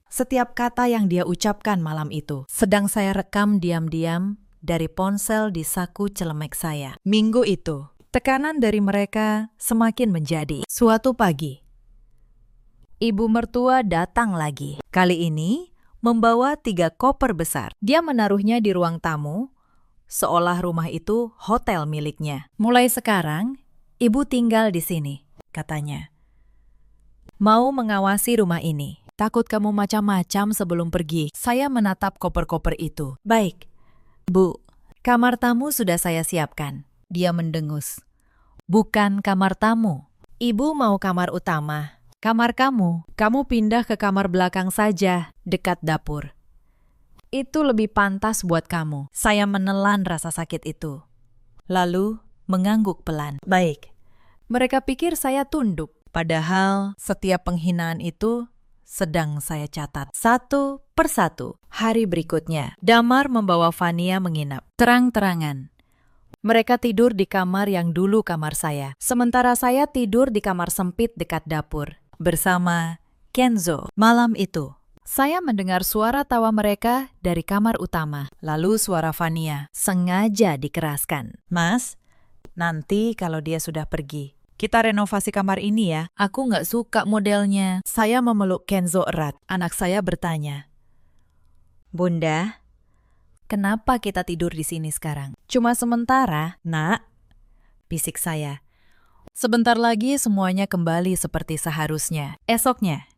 setiap kata yang dia ucapkan malam itu sedang saya rekam diam-diam dari ponsel di saku celemek saya. Minggu itu, tekanan dari mereka semakin menjadi. Suatu pagi, ibu mertua datang lagi. Kali ini membawa 3 koper besar. Dia menaruhnya di ruang tamu, seolah rumah itu hotel miliknya. "Mulai sekarang, ibu tinggal di sini," katanya. "Mau mengawasi rumah ini. Takut kamu macam-macam sebelum pergi." Saya menatap koper-koper itu. "Baik, Bu. Kamar tamu sudah saya siapkan." Dia mendengus. "Bukan kamar tamu. Ibu mau kamar utama. Kamar kamu pindah ke kamar belakang saja, dekat dapur. Itu lebih pantas buat kamu." Saya menelan rasa sakit itu, lalu mengangguk pelan. "Baik." Mereka pikir saya tunduk, padahal setiap penghinaan itu sedang saya catat. Satu persatu. Hari berikutnya, Damar membawa Vania menginap. Terang-terangan. Mereka tidur di kamar yang dulu kamar saya, sementara saya tidur di kamar sempit dekat dapur bersama Kenzo. Malam itu, saya mendengar suara tawa mereka dari kamar utama, lalu suara Vania sengaja dikeraskan. "Mas, nanti kalau dia sudah pergi, kita renovasi kamar ini ya. Aku nggak suka modelnya." Saya memeluk Kenzo erat. Anak saya bertanya, "Bunda, kenapa kita tidur di sini sekarang?" "Cuma sementara, Nak," bisik saya. Sebentar lagi semuanya kembali seperti seharusnya. Esoknya,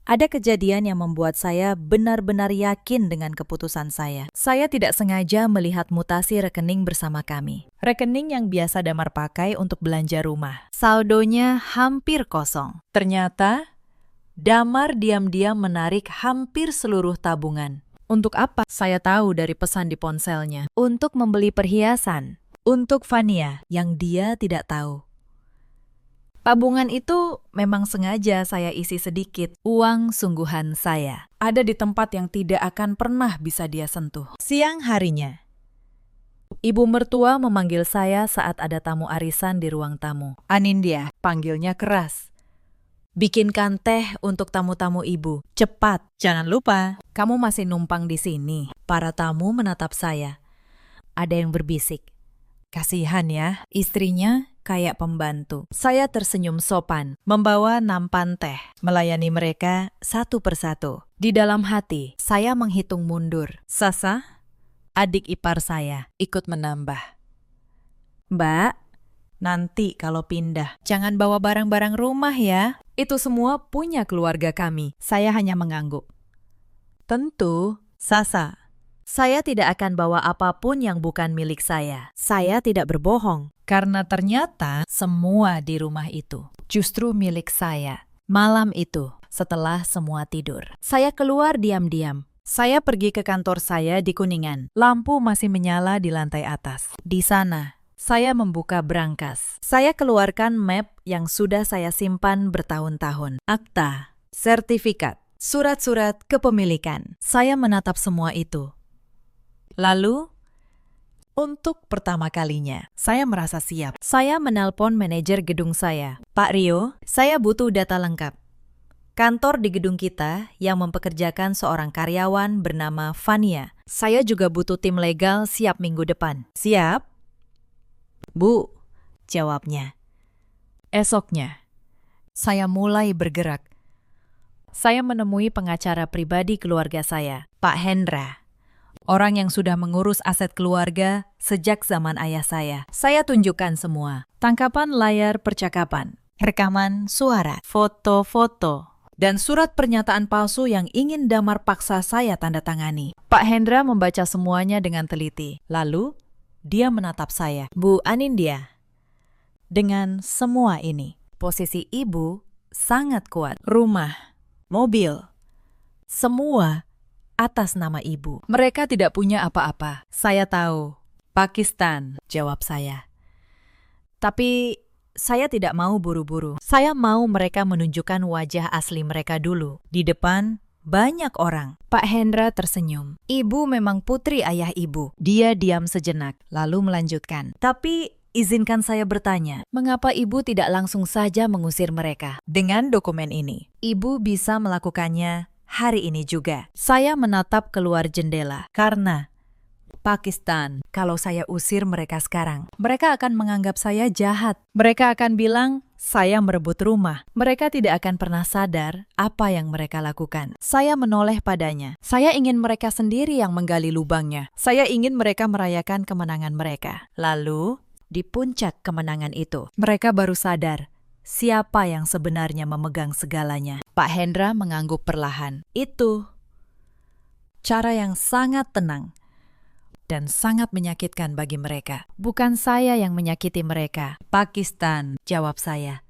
ada kejadian yang membuat saya benar-benar yakin dengan keputusan saya. Saya tidak sengaja melihat mutasi rekening bersama kami. Rekening yang biasa Damar pakai untuk belanja rumah. Saldonya hampir kosong. Ternyata, Damar diam-diam menarik hampir seluruh tabungan. Untuk apa? Saya tahu dari pesan di ponselnya. Untuk membeli perhiasan. Untuk Vania yang dia tidak tahu. Tabungan itu memang sengaja saya isi sedikit. Uang sungguhan saya. Ada di tempat yang tidak akan pernah bisa dia sentuh. Siang harinya, ibu mertua memanggil saya saat ada tamu arisan di ruang tamu. Anindya, panggilnya keras. Bikinkan teh untuk tamu-tamu ibu. Cepat. Jangan lupa, kamu masih numpang di sini. Para tamu menatap saya. Ada yang berbisik. Kasihan ya, istrinya kayak pembantu. Saya tersenyum sopan, membawa nampan teh, melayani mereka satu persatu. Di dalam hati, saya menghitung mundur. Sasa, adik ipar saya, ikut menambah. Mbak, nanti kalau pindah, jangan bawa barang-barang rumah ya. Itu semua punya keluarga kami. Saya hanya mengangguk. Tentu, Sasa. Saya tidak akan bawa apapun yang bukan milik saya. Saya tidak berbohong. Karena ternyata semua di rumah itu justru milik saya. Malam itu, setelah semua tidur, saya keluar diam-diam. Saya pergi ke kantor saya di Kuningan. Lampu masih menyala di lantai atas. Di sana, saya membuka brankas. Saya keluarkan map yang sudah saya simpan bertahun-tahun. Akta, sertifikat, surat-surat kepemilikan. Saya menatap semua itu. Lalu, untuk pertama kalinya, saya merasa siap. Saya menelpon manajer gedung saya. Pak Rio, saya butuh data lengkap. Kantor di gedung kita yang mempekerjakan seorang karyawan bernama Vania. Saya juga butuh tim legal siap minggu depan. Siap? Bu, jawabnya. Esoknya, saya mulai bergerak. Saya menemui pengacara pribadi keluarga saya, Pak Hendra. Orang yang sudah mengurus aset keluarga sejak zaman ayah saya. Saya tunjukkan semua. Tangkapan layar percakapan, rekaman suara, foto-foto, dan surat pernyataan palsu yang ingin Damar paksa saya tanda tangani. Pak Hendra membaca semuanya dengan teliti. Lalu, dia menatap saya. Bu Anindya, dengan semua ini, posisi ibu sangat kuat. Rumah, mobil, semua atas nama ibu. Mereka tidak punya apa-apa. Saya tahu. Pakistan, jawab saya. Tapi saya tidak mau buru-buru. Saya mau mereka menunjukkan wajah asli mereka dulu. Di depan banyak orang. Pak Hendra tersenyum. Ibu memang putri ayah ibu. Dia diam sejenak, lalu melanjutkan. Tapi izinkan saya bertanya, mengapa ibu tidak langsung saja mengusir mereka? Dengan dokumen ini, ibu bisa melakukannya hari ini juga. Saya menatap keluar jendela karena Pakistan, kalau saya usir mereka sekarang, mereka akan menganggap saya jahat. Mereka akan bilang saya merebut rumah. Mereka tidak akan pernah sadar apa yang mereka lakukan. Saya menoleh padanya. Saya ingin mereka sendiri yang menggali lubangnya. Saya ingin mereka merayakan kemenangan mereka. Lalu, di puncak kemenangan itu, mereka baru sadar siapa yang sebenarnya memegang segalanya. Pak Hendra mengangguk perlahan. Itu cara yang sangat tenang dan sangat menyakitkan bagi mereka. Bukan saya yang menyakiti mereka. Pakistan, jawab saya.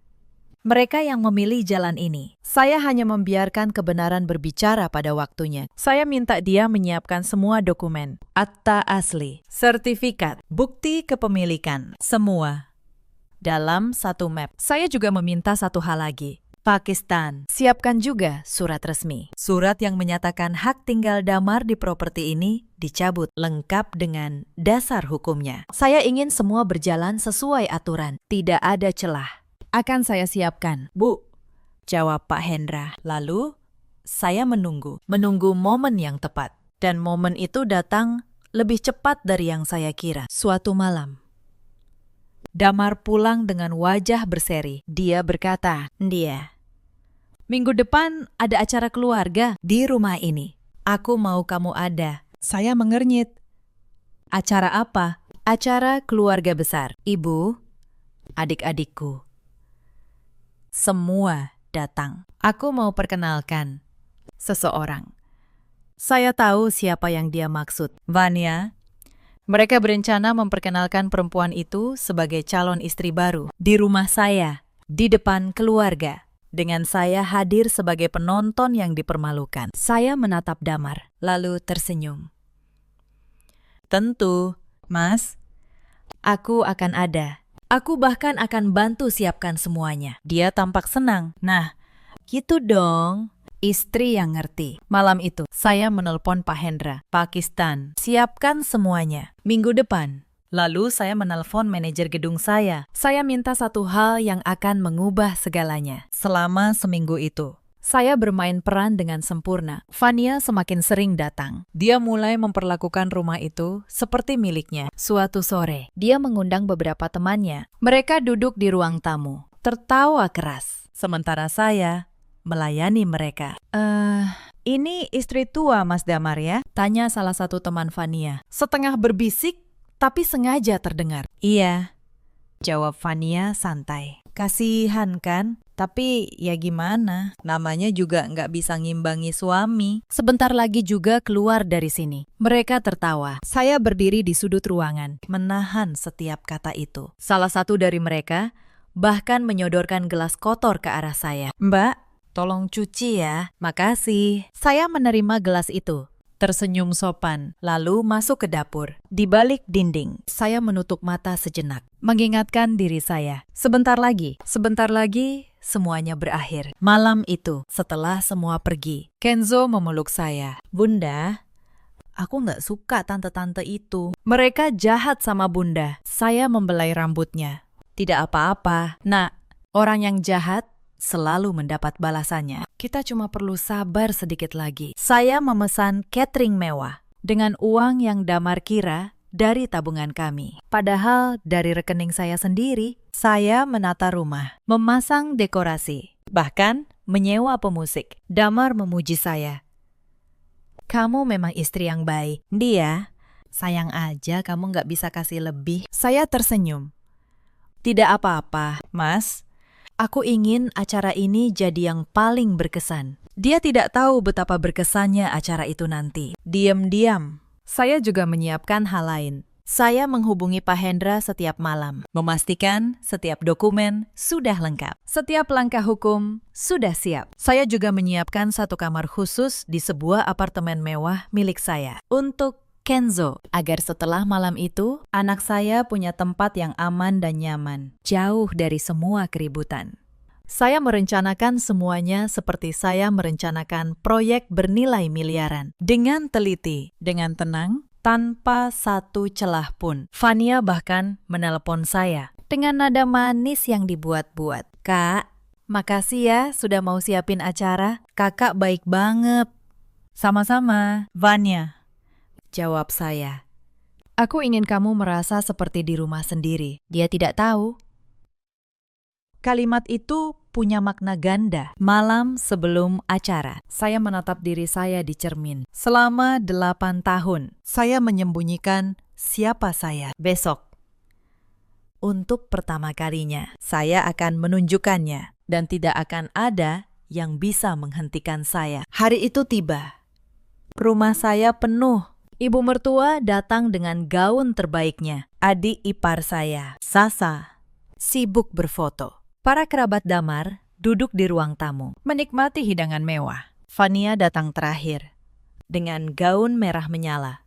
Mereka yang memilih jalan ini. Saya hanya membiarkan kebenaran berbicara pada waktunya. Saya minta dia menyiapkan semua dokumen. Akta asli, sertifikat, bukti kepemilikan, semua dalam satu map. Saya juga meminta satu hal lagi. Pakistan, siapkan juga surat resmi. Surat yang menyatakan hak tinggal Damar di properti ini dicabut lengkap dengan dasar hukumnya. Saya ingin semua berjalan sesuai aturan. Tidak ada celah. Akan saya siapkan. Bu, jawab Pak Hendra. Lalu, saya menunggu momen yang tepat. Dan momen itu datang lebih cepat dari yang saya kira. Suatu malam, Damar pulang dengan wajah berseri. Dia berkata, minggu depan ada acara keluarga di rumah ini. Aku mau kamu ada. Saya mengernyit. Acara apa? Acara keluarga besar. Ibu, adik-adikku. Semua datang. Aku mau perkenalkan seseorang. Saya tahu siapa yang dia maksud. Vania. Mereka berencana memperkenalkan perempuan itu sebagai calon istri baru di rumah saya, di depan keluarga, dengan saya hadir sebagai penonton yang dipermalukan. Saya menatap Damar, lalu tersenyum. Tentu, Mas, Aku akan ada. Aku bahkan akan bantu siapkan semuanya. Dia tampak senang. Nah, gitu dong. Istri yang ngerti. Malam itu, saya menelpon Pak Hendra, Pakistan. Siapkan semuanya. Minggu depan. Lalu saya menelpon manajer gedung saya. Saya minta satu hal yang akan mengubah segalanya. Selama seminggu itu, saya bermain peran dengan sempurna. Fania semakin sering datang. Dia mulai memperlakukan rumah itu seperti miliknya. Suatu sore, dia mengundang beberapa temannya. Mereka duduk di ruang tamu, tertawa keras. Sementara saya melayani mereka. Ini istri tua Mas Damar ya? Tanya salah satu teman Fania. Setengah berbisik, tapi sengaja terdengar. Iya, jawab Fania santai. Kasihan kan? Tapi ya gimana? Namanya juga nggak bisa ngimbangi suami. Sebentar lagi juga keluar dari sini. Mereka tertawa. Saya berdiri di sudut ruangan, menahan setiap kata itu. Salah satu dari mereka bahkan menyodorkan gelas kotor ke arah saya. Mbak, tolong cuci ya. Makasih. Saya menerima gelas itu. Tersenyum sopan, lalu masuk ke dapur. Di balik dinding, saya menutup mata sejenak, mengingatkan diri saya. Sebentar lagi, semuanya berakhir. Malam itu, setelah semua pergi, Kenzo memeluk saya. Bunda, aku nggak suka tante-tante itu. Mereka jahat sama Bunda. Saya membelai rambutnya. Tidak apa-apa. Nak, orang yang jahat selalu mendapat balasannya. Kita cuma perlu sabar sedikit lagi. Saya memesan catering mewah dengan uang yang Damar kira dari tabungan kami. Padahal dari rekening saya sendiri, saya menata rumah, memasang dekorasi, bahkan menyewa pemusik. Damar memuji saya. Kamu memang istri yang baik. Dia, sayang aja kamu nggak bisa kasih lebih. Saya tersenyum. Tidak apa-apa, Mas. Aku ingin acara ini jadi yang paling berkesan. Dia tidak tahu betapa berkesannya acara itu nanti. Diam-diam, saya juga menyiapkan hal lain. Saya menghubungi Pak Hendra setiap malam, memastikan setiap dokumen sudah lengkap. Setiap langkah hukum sudah siap. Saya juga menyiapkan satu kamar khusus di sebuah apartemen mewah milik saya untuk Kenzo, agar setelah malam itu, anak saya punya tempat yang aman dan nyaman, jauh dari semua keributan. Saya merencanakan semuanya seperti saya merencanakan proyek bernilai miliaran. Dengan teliti, dengan tenang, tanpa satu celah pun. Fania bahkan menelpon saya dengan nada manis yang dibuat-buat. Kak, makasih ya sudah mau siapin acara. Kakak baik banget. Sama-sama, Vanya. Jawab saya. Aku ingin kamu merasa seperti di rumah sendiri. Dia tidak tahu. Kalimat itu punya makna ganda. Malam sebelum acara, saya menatap diri saya di cermin. Selama 8 tahun, saya menyembunyikan siapa saya. Besok, untuk pertama kalinya, saya akan menunjukkannya. Dan tidak akan ada yang bisa menghentikan saya. Hari itu tiba. Rumah saya penuh. Ibu mertua datang dengan gaun terbaiknya. Adik ipar saya, Sasa, sibuk berfoto. Para kerabat Damar duduk di ruang tamu, menikmati hidangan mewah. Fania datang terakhir, dengan gaun merah menyala.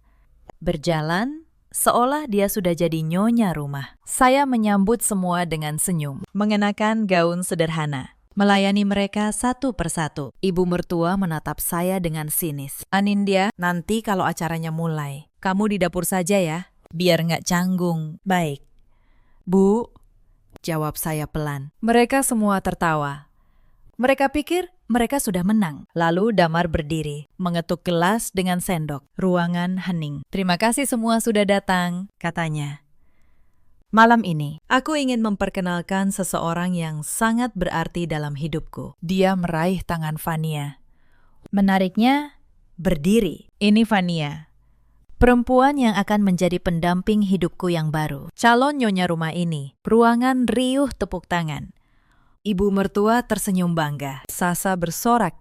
Berjalan, seolah dia sudah jadi nyonya rumah. Saya menyambut semua dengan senyum, mengenakan gaun sederhana. Melayani mereka satu persatu. Ibu mertua menatap saya dengan sinis. Anindya, nanti kalau acaranya mulai, kamu di dapur saja ya, biar nggak canggung. Baik. Bu, jawab saya pelan. Mereka semua tertawa. Mereka pikir mereka sudah menang. Lalu Damar berdiri, mengetuk gelas dengan sendok. Ruangan hening. Terima kasih semua sudah datang, katanya. Malam ini, aku ingin memperkenalkan seseorang yang sangat berarti dalam hidupku. Dia meraih tangan Fania. Menariknya, berdiri. Ini Fania, perempuan yang akan menjadi pendamping hidupku yang baru. Calon nyonya rumah ini. Ruangan riuh tepuk tangan. Ibu mertua tersenyum bangga. Sasa bersorak.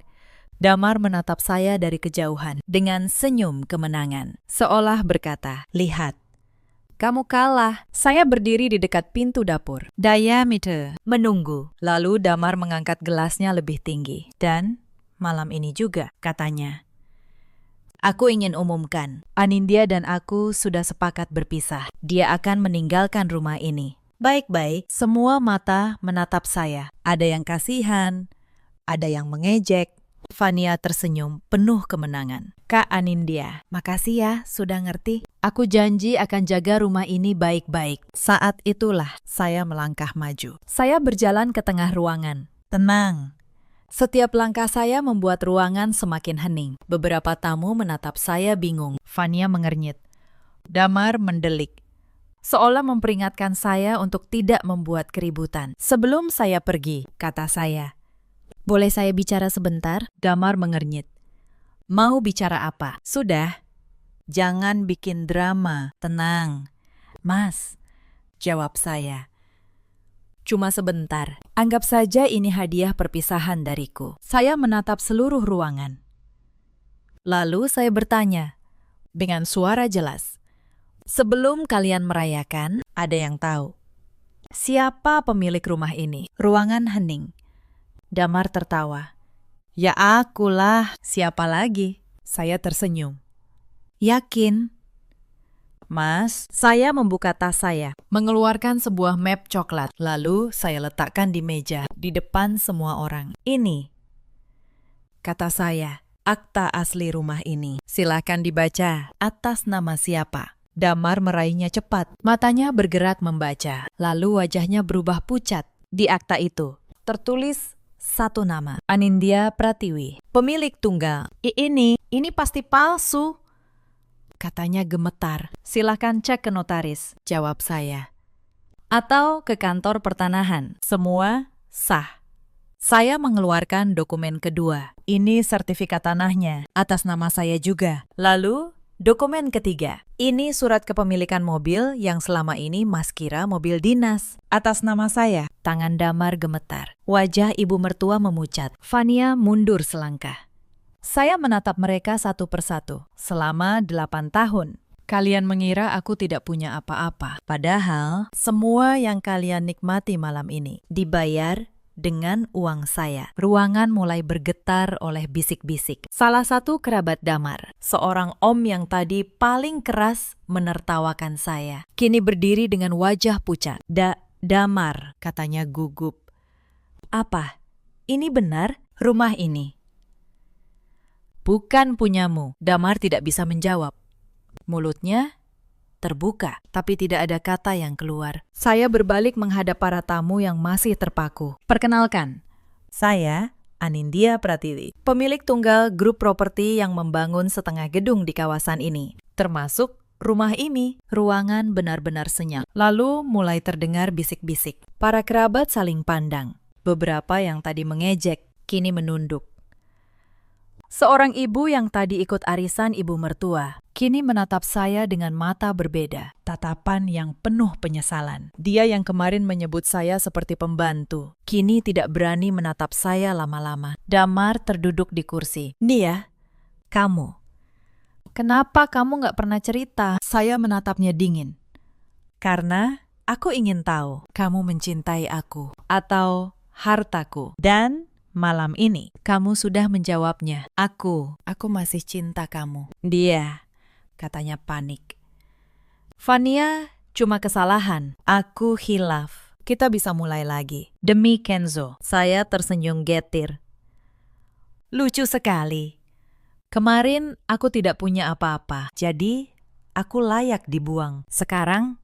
Damar menatap saya dari kejauhan dengan senyum kemenangan. Seolah berkata, lihat. Kamu kalah. Saya berdiri di dekat pintu dapur. Diameter menunggu. Lalu Damar mengangkat gelasnya lebih tinggi. Dan malam ini juga, katanya. Aku ingin umumkan, Anindya dan aku sudah sepakat berpisah. Dia akan meninggalkan rumah ini. Baik-baik, semua mata menatap saya. Ada yang kasihan, ada yang mengejek. Fania tersenyum penuh kemenangan. Kak Anindya, makasih ya sudah ngerti. Aku janji akan jaga rumah ini baik-baik. Saat itulah saya melangkah maju. Saya berjalan ke tengah ruangan. Tenang. Setiap langkah saya membuat ruangan semakin hening. Beberapa tamu menatap saya bingung. Fania mengernyit. Damar mendelik, seolah memperingatkan saya untuk tidak membuat keributan. Sebelum saya pergi, kata saya. Boleh saya bicara sebentar? Damar mengernyit. Mau bicara apa? Sudah. Jangan bikin drama. Tenang. Mas, jawab saya. Cuma sebentar. Anggap saja ini hadiah perpisahan dariku. Saya menatap seluruh ruangan. Lalu saya bertanya dengan suara jelas. Sebelum kalian merayakan, ada yang tahu. Siapa pemilik rumah ini? Ruangan hening. Damar tertawa. Ya akulah. Siapa lagi? Saya tersenyum. Yakin? Mas, saya membuka tas saya, mengeluarkan sebuah map coklat. Lalu saya letakkan di meja, di depan semua orang. Ini, kata saya, akta asli rumah ini. Silakan dibaca. Atas nama siapa? Damar meraihnya cepat. Matanya bergerak membaca. Lalu wajahnya berubah pucat. Di akta itu tertulis satu nama. Anindya Pratiwi. Pemilik tunggal. Ini pasti palsu. Katanya gemetar. Silakan cek ke notaris, jawab saya. Atau ke kantor pertanahan. Semua sah. Saya mengeluarkan dokumen kedua. Ini sertifikat tanahnya, atas nama saya juga. Lalu, dokumen ketiga. Ini surat kepemilikan mobil yang selama ini Mas kira mobil dinas. Atas nama saya. Tangan Damar gemetar. Wajah ibu mertua memucat. Fania mundur selangkah. Saya menatap mereka satu persatu selama 8 tahun. Kalian mengira aku tidak punya apa-apa. Padahal semua yang kalian nikmati malam ini dibayar dengan uang saya. Ruangan mulai bergetar oleh bisik-bisik. Salah satu kerabat Damar, seorang om yang tadi paling keras menertawakan saya, kini berdiri dengan wajah pucat. Damar, katanya gugup. Apa? Ini benar? Rumah ini bukan punyamu. Damar tidak bisa menjawab. Mulutnya terbuka, tapi tidak ada kata yang keluar. Saya berbalik menghadap para tamu yang masih terpaku. Perkenalkan, saya Anindya Pratiwi, pemilik tunggal grup properti yang membangun setengah gedung di kawasan ini, termasuk rumah ini. Ruangan benar-benar senyap. Lalu mulai terdengar bisik-bisik. Para kerabat saling pandang. Beberapa yang tadi mengejek, kini menunduk. Seorang ibu yang tadi ikut arisan ibu mertua, kini menatap saya dengan mata berbeda, tatapan yang penuh penyesalan. Dia yang kemarin menyebut saya seperti pembantu, kini tidak berani menatap saya lama-lama. Damar terduduk di kursi. Nia, kamu. Kenapa kamu nggak pernah cerita? Saya menatapnya dingin. Karena aku ingin tahu kamu mencintai aku atau hartaku. Dan malam ini, kamu sudah menjawabnya. Aku masih cinta kamu. Dia, katanya panik. Fania, cuma kesalahan. Aku khilaf. Kita bisa mulai lagi. Demi Kenzo. Saya tersenyum getir. Lucu sekali. Kemarin aku tidak punya apa-apa. Jadi, aku layak dibuang. Sekarang,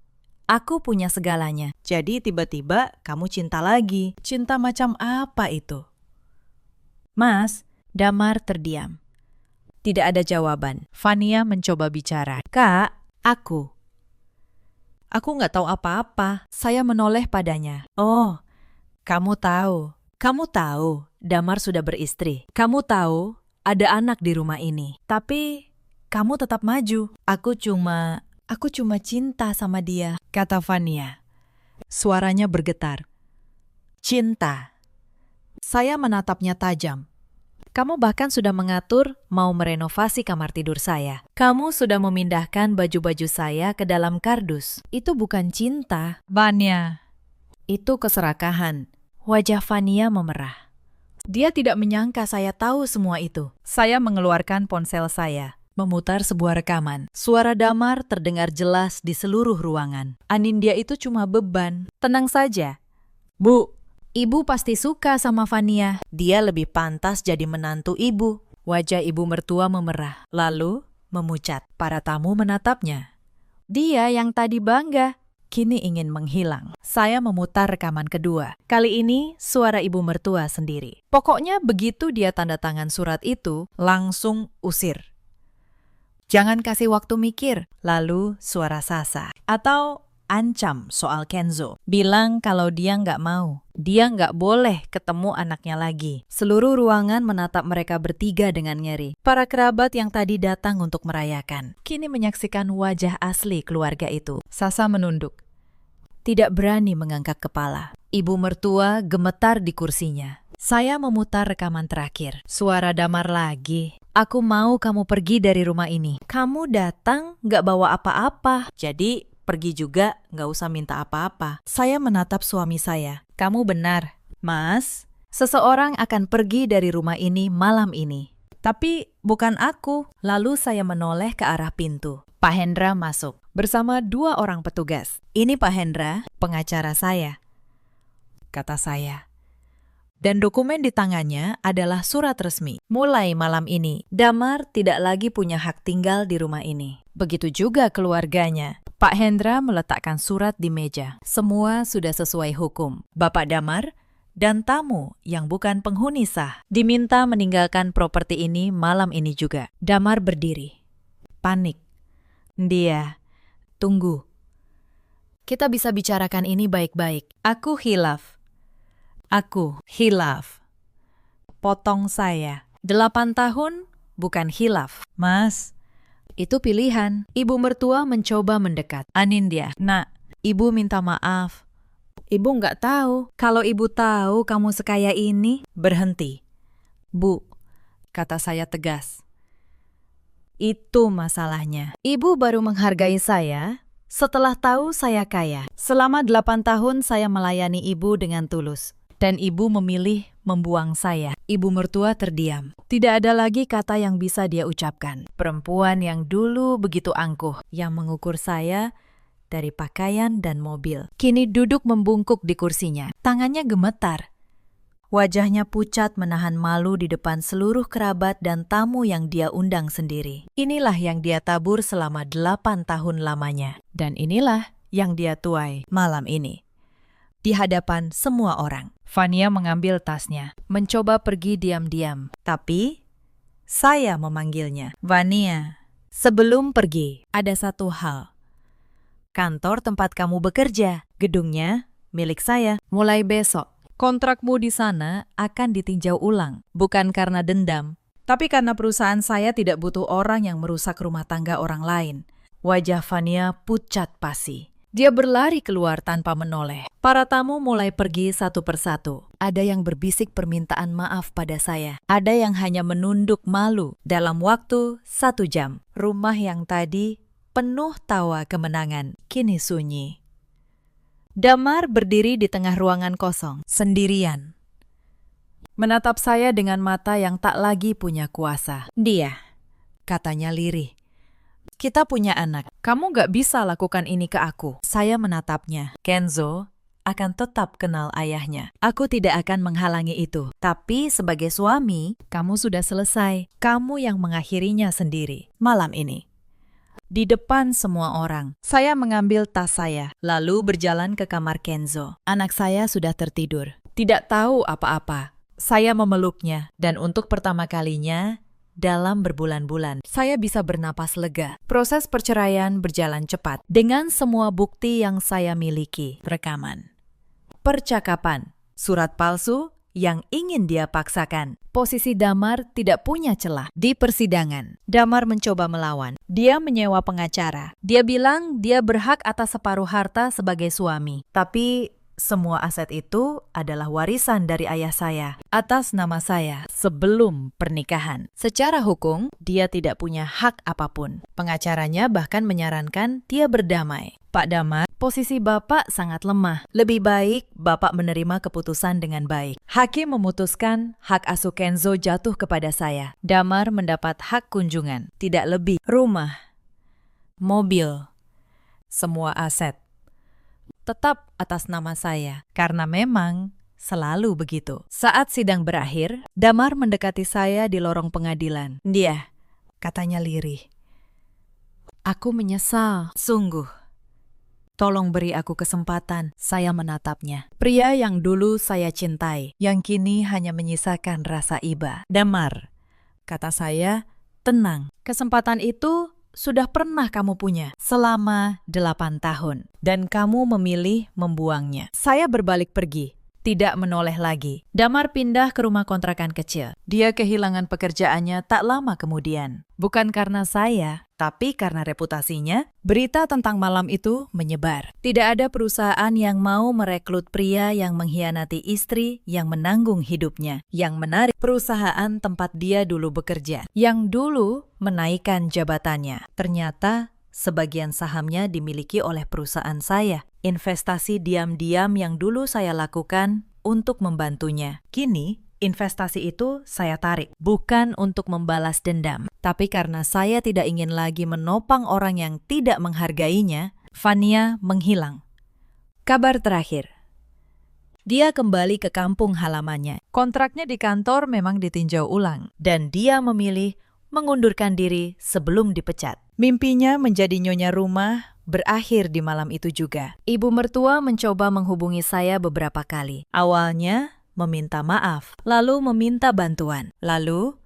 aku punya segalanya. Jadi tiba-tiba kamu cinta lagi. Cinta macam apa itu? Mas, Damar terdiam. Tidak ada jawaban. Fania mencoba bicara. Kak, aku nggak tahu apa-apa. Saya menoleh padanya. Oh, kamu tahu. Kamu tahu, Damar sudah beristri. Kamu tahu, ada anak di rumah ini. Tapi, kamu tetap maju. Aku cuma cinta sama dia, kata Fania. Suaranya bergetar. Cinta. Saya menatapnya tajam. Kamu bahkan sudah mengatur mau merenovasi kamar tidur saya. Kamu sudah memindahkan baju-baju saya ke dalam kardus. Itu bukan cinta, Fania. Itu keserakahan. Wajah Fania memerah. Dia tidak menyangka saya tahu semua itu. Saya mengeluarkan ponsel saya. memutar sebuah rekaman. Suara Damar terdengar jelas di seluruh ruangan. Anindya itu cuma beban. Tenang saja. Bu, ibu pasti suka sama Vania. Dia lebih pantas jadi menantu ibu. Wajah ibu mertua memerah, lalu memucat. Para tamu menatapnya. Dia yang tadi bangga, kini ingin menghilang. Saya memutar rekaman kedua. Kali ini suara ibu mertua sendiri. Pokoknya begitu dia tanda tangan surat itu, langsung usir. Jangan kasih waktu mikir. Lalu suara Sasa. Atau ancam soal Kenzo. Bilang kalau dia nggak mau. Dia nggak boleh ketemu anaknya lagi. Seluruh ruangan menatap mereka bertiga dengan ngeri. Para kerabat yang tadi datang untuk merayakan, kini menyaksikan wajah asli keluarga itu. Sasa menunduk. Tidak berani mengangkat kepala. Ibu mertua gemetar di kursinya. Saya memutar rekaman terakhir. Suara Damar lagi. Aku mau kamu pergi dari rumah ini. Kamu datang nggak bawa apa-apa. Jadi pergi juga nggak usah minta apa-apa. Saya menatap suami saya. Kamu benar, Mas. Seseorang akan pergi dari rumah ini malam ini. Tapi bukan aku. Lalu saya menoleh ke arah pintu. Pak Hendra masuk bersama 2 orang petugas. Ini Pak Hendra, pengacara saya, kata saya. Dan dokumen di tangannya adalah surat resmi. Mulai malam ini, Damar tidak lagi punya hak tinggal di rumah ini. Begitu juga keluarganya. Pak Hendra meletakkan surat di meja. Semua sudah sesuai hukum. Bapak Damar dan tamu yang bukan penghuni sah diminta meninggalkan properti ini malam ini juga. Damar berdiri. Panik. Dia, tunggu. Kita bisa bicarakan ini baik-baik. Aku hilaf. Potong saya. 8 tahun bukan hilaf. Mas, itu pilihan. Ibu mertua mencoba mendekat. Anindya, nak, ibu minta maaf. Ibu nggak tahu. Kalau ibu tahu kamu sekaya ini, berhenti. Bu, kata saya tegas. Itu masalahnya. Ibu baru menghargai saya setelah tahu saya kaya. Selama 8 tahun saya melayani ibu dengan tulus. Dan ibu memilih membuang saya. Ibu mertua terdiam. Tidak ada lagi kata yang bisa dia ucapkan. Perempuan yang dulu begitu angkuh, yang mengukur saya dari pakaian dan mobil, kini duduk membungkuk di kursinya. Tangannya gemetar. Wajahnya pucat menahan malu di depan seluruh kerabat dan tamu yang dia undang sendiri. Inilah yang dia tabur selama 8 tahun lamanya. Dan inilah yang dia tuai malam ini. Di hadapan semua orang. Vania mengambil tasnya, mencoba pergi diam-diam. Tapi, saya memanggilnya. Vania, sebelum pergi, ada satu hal. Kantor tempat kamu bekerja, gedungnya milik saya. Mulai besok, kontrakmu di sana akan ditinjau ulang. Bukan karena dendam, tapi karena perusahaan saya tidak butuh orang yang merusak rumah tangga orang lain. Wajah Vania pucat pasi. Dia berlari keluar tanpa menoleh. Para tamu mulai pergi satu persatu. Ada yang berbisik permintaan maaf pada saya. Ada yang hanya menunduk malu. Dalam waktu 1 jam, rumah yang tadi penuh tawa kemenangan, kini sunyi. Damar berdiri di tengah ruangan kosong, sendirian. Menatap saya dengan mata yang tak lagi punya kuasa. Dia, katanya lirih. Kita punya anak. Kamu gak bisa lakukan ini ke aku. Saya menatapnya. Kenzo akan tetap kenal ayahnya. Aku tidak akan menghalangi itu. Tapi sebagai suami, kamu sudah selesai. Kamu yang mengakhirinya sendiri. Malam ini. Di depan semua orang, saya mengambil tas saya, lalu berjalan ke kamar Kenzo. Anak saya sudah tertidur. Tidak tahu apa-apa. Saya memeluknya, dan untuk pertama kalinya, dalam berbulan-bulan, saya bisa bernapas lega. Proses perceraian berjalan cepat. Dengan semua bukti yang saya miliki. Rekaman. Percakapan. Surat palsu yang ingin dia paksakan. Posisi Damar tidak punya celah. Di persidangan, Damar mencoba melawan. Dia menyewa pengacara. Dia bilang dia berhak atas separuh harta sebagai suami. Tapi semua aset itu adalah warisan dari ayah saya atas nama saya sebelum pernikahan. Secara hukum, dia tidak punya hak apapun. Pengacaranya bahkan menyarankan dia berdamai. Pak Damar, posisi Bapak sangat lemah. Lebih baik Bapak menerima keputusan dengan baik. Hakim memutuskan hak asuh Kenzo jatuh kepada saya. Damar mendapat hak kunjungan, tidak lebih. Rumah, mobil, semua aset tetap atas nama saya, karena memang selalu begitu. Saat sidang berakhir, Damar mendekati saya di lorong pengadilan. Dia, katanya lirih. Aku menyesal, sungguh. Tolong beri aku kesempatan, saya menatapnya. Pria yang dulu saya cintai, yang kini hanya menyisakan rasa iba. Damar, kata saya, tenang. Kesempatan itu sudah pernah kamu punya selama 8 tahun. Dan kamu memilih membuangnya. Saya berbalik pergi, tidak menoleh lagi. Damar pindah ke rumah kontrakan kecil. Dia kehilangan pekerjaannya tak lama kemudian. Bukan karena saya, tapi karena reputasinya, berita tentang malam itu menyebar. Tidak ada perusahaan yang mau merekrut pria yang mengkhianati istri yang menanggung hidupnya. Yang menarik, perusahaan tempat dia dulu bekerja, yang dulu menaikkan jabatannya. Ternyata sebagian sahamnya dimiliki oleh perusahaan saya. Investasi diam-diam yang dulu saya lakukan untuk membantunya. Kini, investasi itu saya tarik, bukan untuk membalas dendam, tapi karena saya tidak ingin lagi menopang orang yang tidak menghargainya. Fania menghilang. Kabar terakhir, dia kembali ke kampung halamannya. Kontraknya di kantor memang ditinjau ulang, dan dia memilih mengundurkan diri sebelum dipecat. Mimpinya menjadi nyonya rumah berakhir di malam itu juga. Ibu mertua mencoba menghubungi saya beberapa kali. Awalnya meminta maaf, lalu meminta bantuan. Lalu,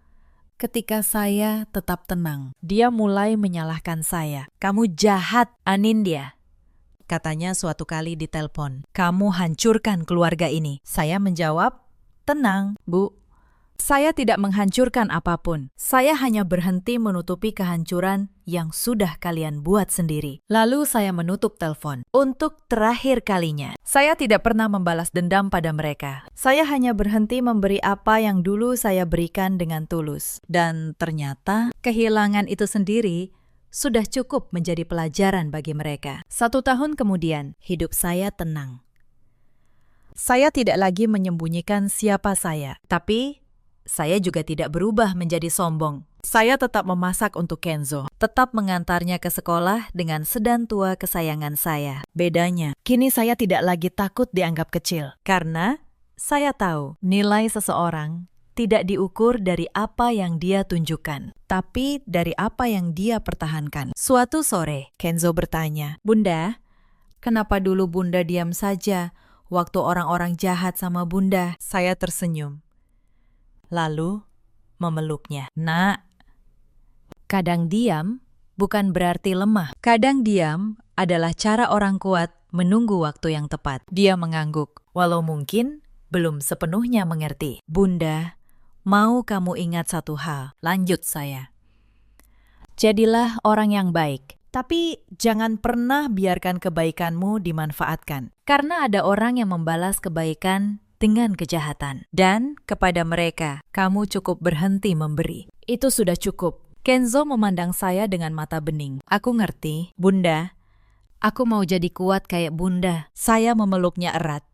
ketika saya tetap tenang, dia mulai menyalahkan saya. Kamu jahat, Anindya, katanya suatu kali di telepon. Kamu hancurkan keluarga ini. Saya menjawab, tenang, Bu. Saya tidak menghancurkan apapun. Saya hanya berhenti menutupi kehancuran yang sudah kalian buat sendiri. Lalu saya menutup telepon. Untuk terakhir kalinya, saya tidak pernah membalas dendam pada mereka. Saya hanya berhenti memberi apa yang dulu saya berikan dengan tulus. Dan ternyata kehilangan itu sendiri sudah cukup menjadi pelajaran bagi mereka. 1 tahun kemudian, hidup saya tenang. Saya tidak lagi menyembunyikan siapa saya, tapi saya juga tidak berubah menjadi sombong. Saya tetap memasak untuk Kenzo, tetap mengantarnya ke sekolah dengan sedan tua kesayangan saya. Bedanya, kini saya tidak lagi takut dianggap kecil. Karena saya tahu nilai seseorang tidak diukur dari apa yang dia tunjukkan, tapi dari apa yang dia pertahankan. Suatu sore, Kenzo bertanya, Bunda, kenapa dulu Bunda diam saja waktu orang-orang jahat sama Bunda? Saya tersenyum. Lalu memeluknya. Nak, kadang diam bukan berarti lemah. Kadang diam adalah cara orang kuat menunggu waktu yang tepat. Dia mengangguk, walau mungkin belum sepenuhnya mengerti. Bunda, mau kamu ingat satu hal, lanjut saya. Jadilah orang yang baik, tapi jangan pernah biarkan kebaikanmu dimanfaatkan. Karena ada orang yang membalas kebaikan dengan kejahatan. Dan kepada mereka, kamu cukup berhenti memberi. Itu sudah cukup. Kenzo memandang saya dengan mata bening. Aku ngerti, Bunda. Aku mau jadi kuat kayak Bunda. Saya memeluknya erat.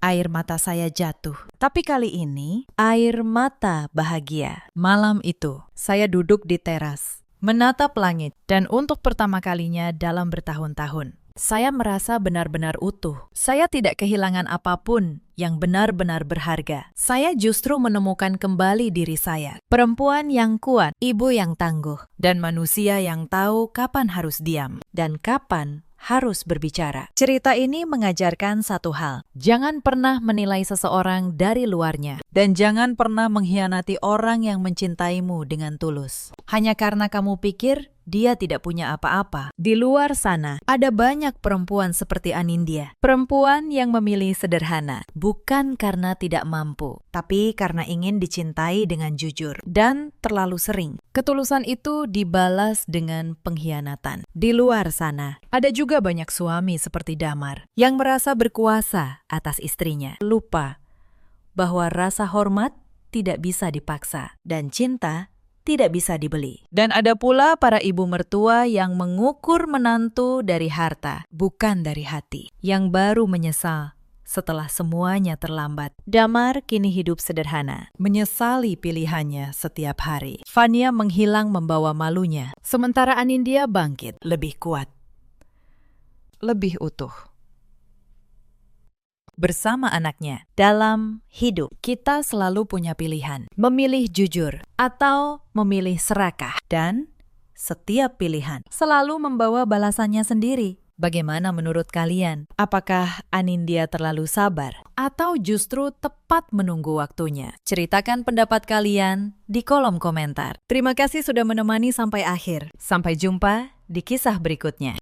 Air mata saya jatuh. Tapi kali ini, air mata bahagia. Malam itu, saya duduk di teras, menatap langit. Dan untuk pertama kalinya dalam bertahun-tahun, saya merasa benar-benar utuh. Saya tidak kehilangan apapun yang benar-benar berharga. Saya justru menemukan kembali diri saya. Perempuan yang kuat, ibu yang tangguh, dan manusia yang tahu kapan harus diam dan kapan harus berbicara. Cerita ini mengajarkan satu hal. Jangan pernah menilai seseorang dari luarnya. Dan jangan pernah mengkhianati orang yang mencintaimu dengan tulus. Hanya karena kamu pikir dia tidak punya apa-apa. Di luar sana, ada banyak perempuan seperti Anindya. Perempuan yang memilih sederhana. Bukan karena tidak mampu, tapi karena ingin dicintai dengan jujur. Dan terlalu sering, ketulusan itu dibalas dengan pengkhianatan. Di luar sana, ada juga banyak suami seperti Damar yang merasa berkuasa atas istrinya. Lupa bahwa rasa hormat tidak bisa dipaksa dan cinta tidak bisa dibeli. Dan ada pula para ibu mertua yang mengukur menantu dari harta, bukan dari hati, yang baru menyesal setelah semuanya terlambat. Damar kini hidup sederhana. Menyesali pilihannya setiap hari. Fania menghilang membawa malunya, sementara Anindya bangkit, lebih kuat, lebih utuh. Bersama anaknya, dalam hidup kita selalu punya pilihan, memilih jujur atau memilih serakah, dan setiap pilihan selalu membawa balasannya sendiri. Bagaimana menurut kalian? Apakah Anindya terlalu sabar atau justru tepat menunggu waktunya? Ceritakan pendapat kalian di kolom komentar. Terima kasih sudah menemani sampai akhir. Sampai jumpa di kisah berikutnya.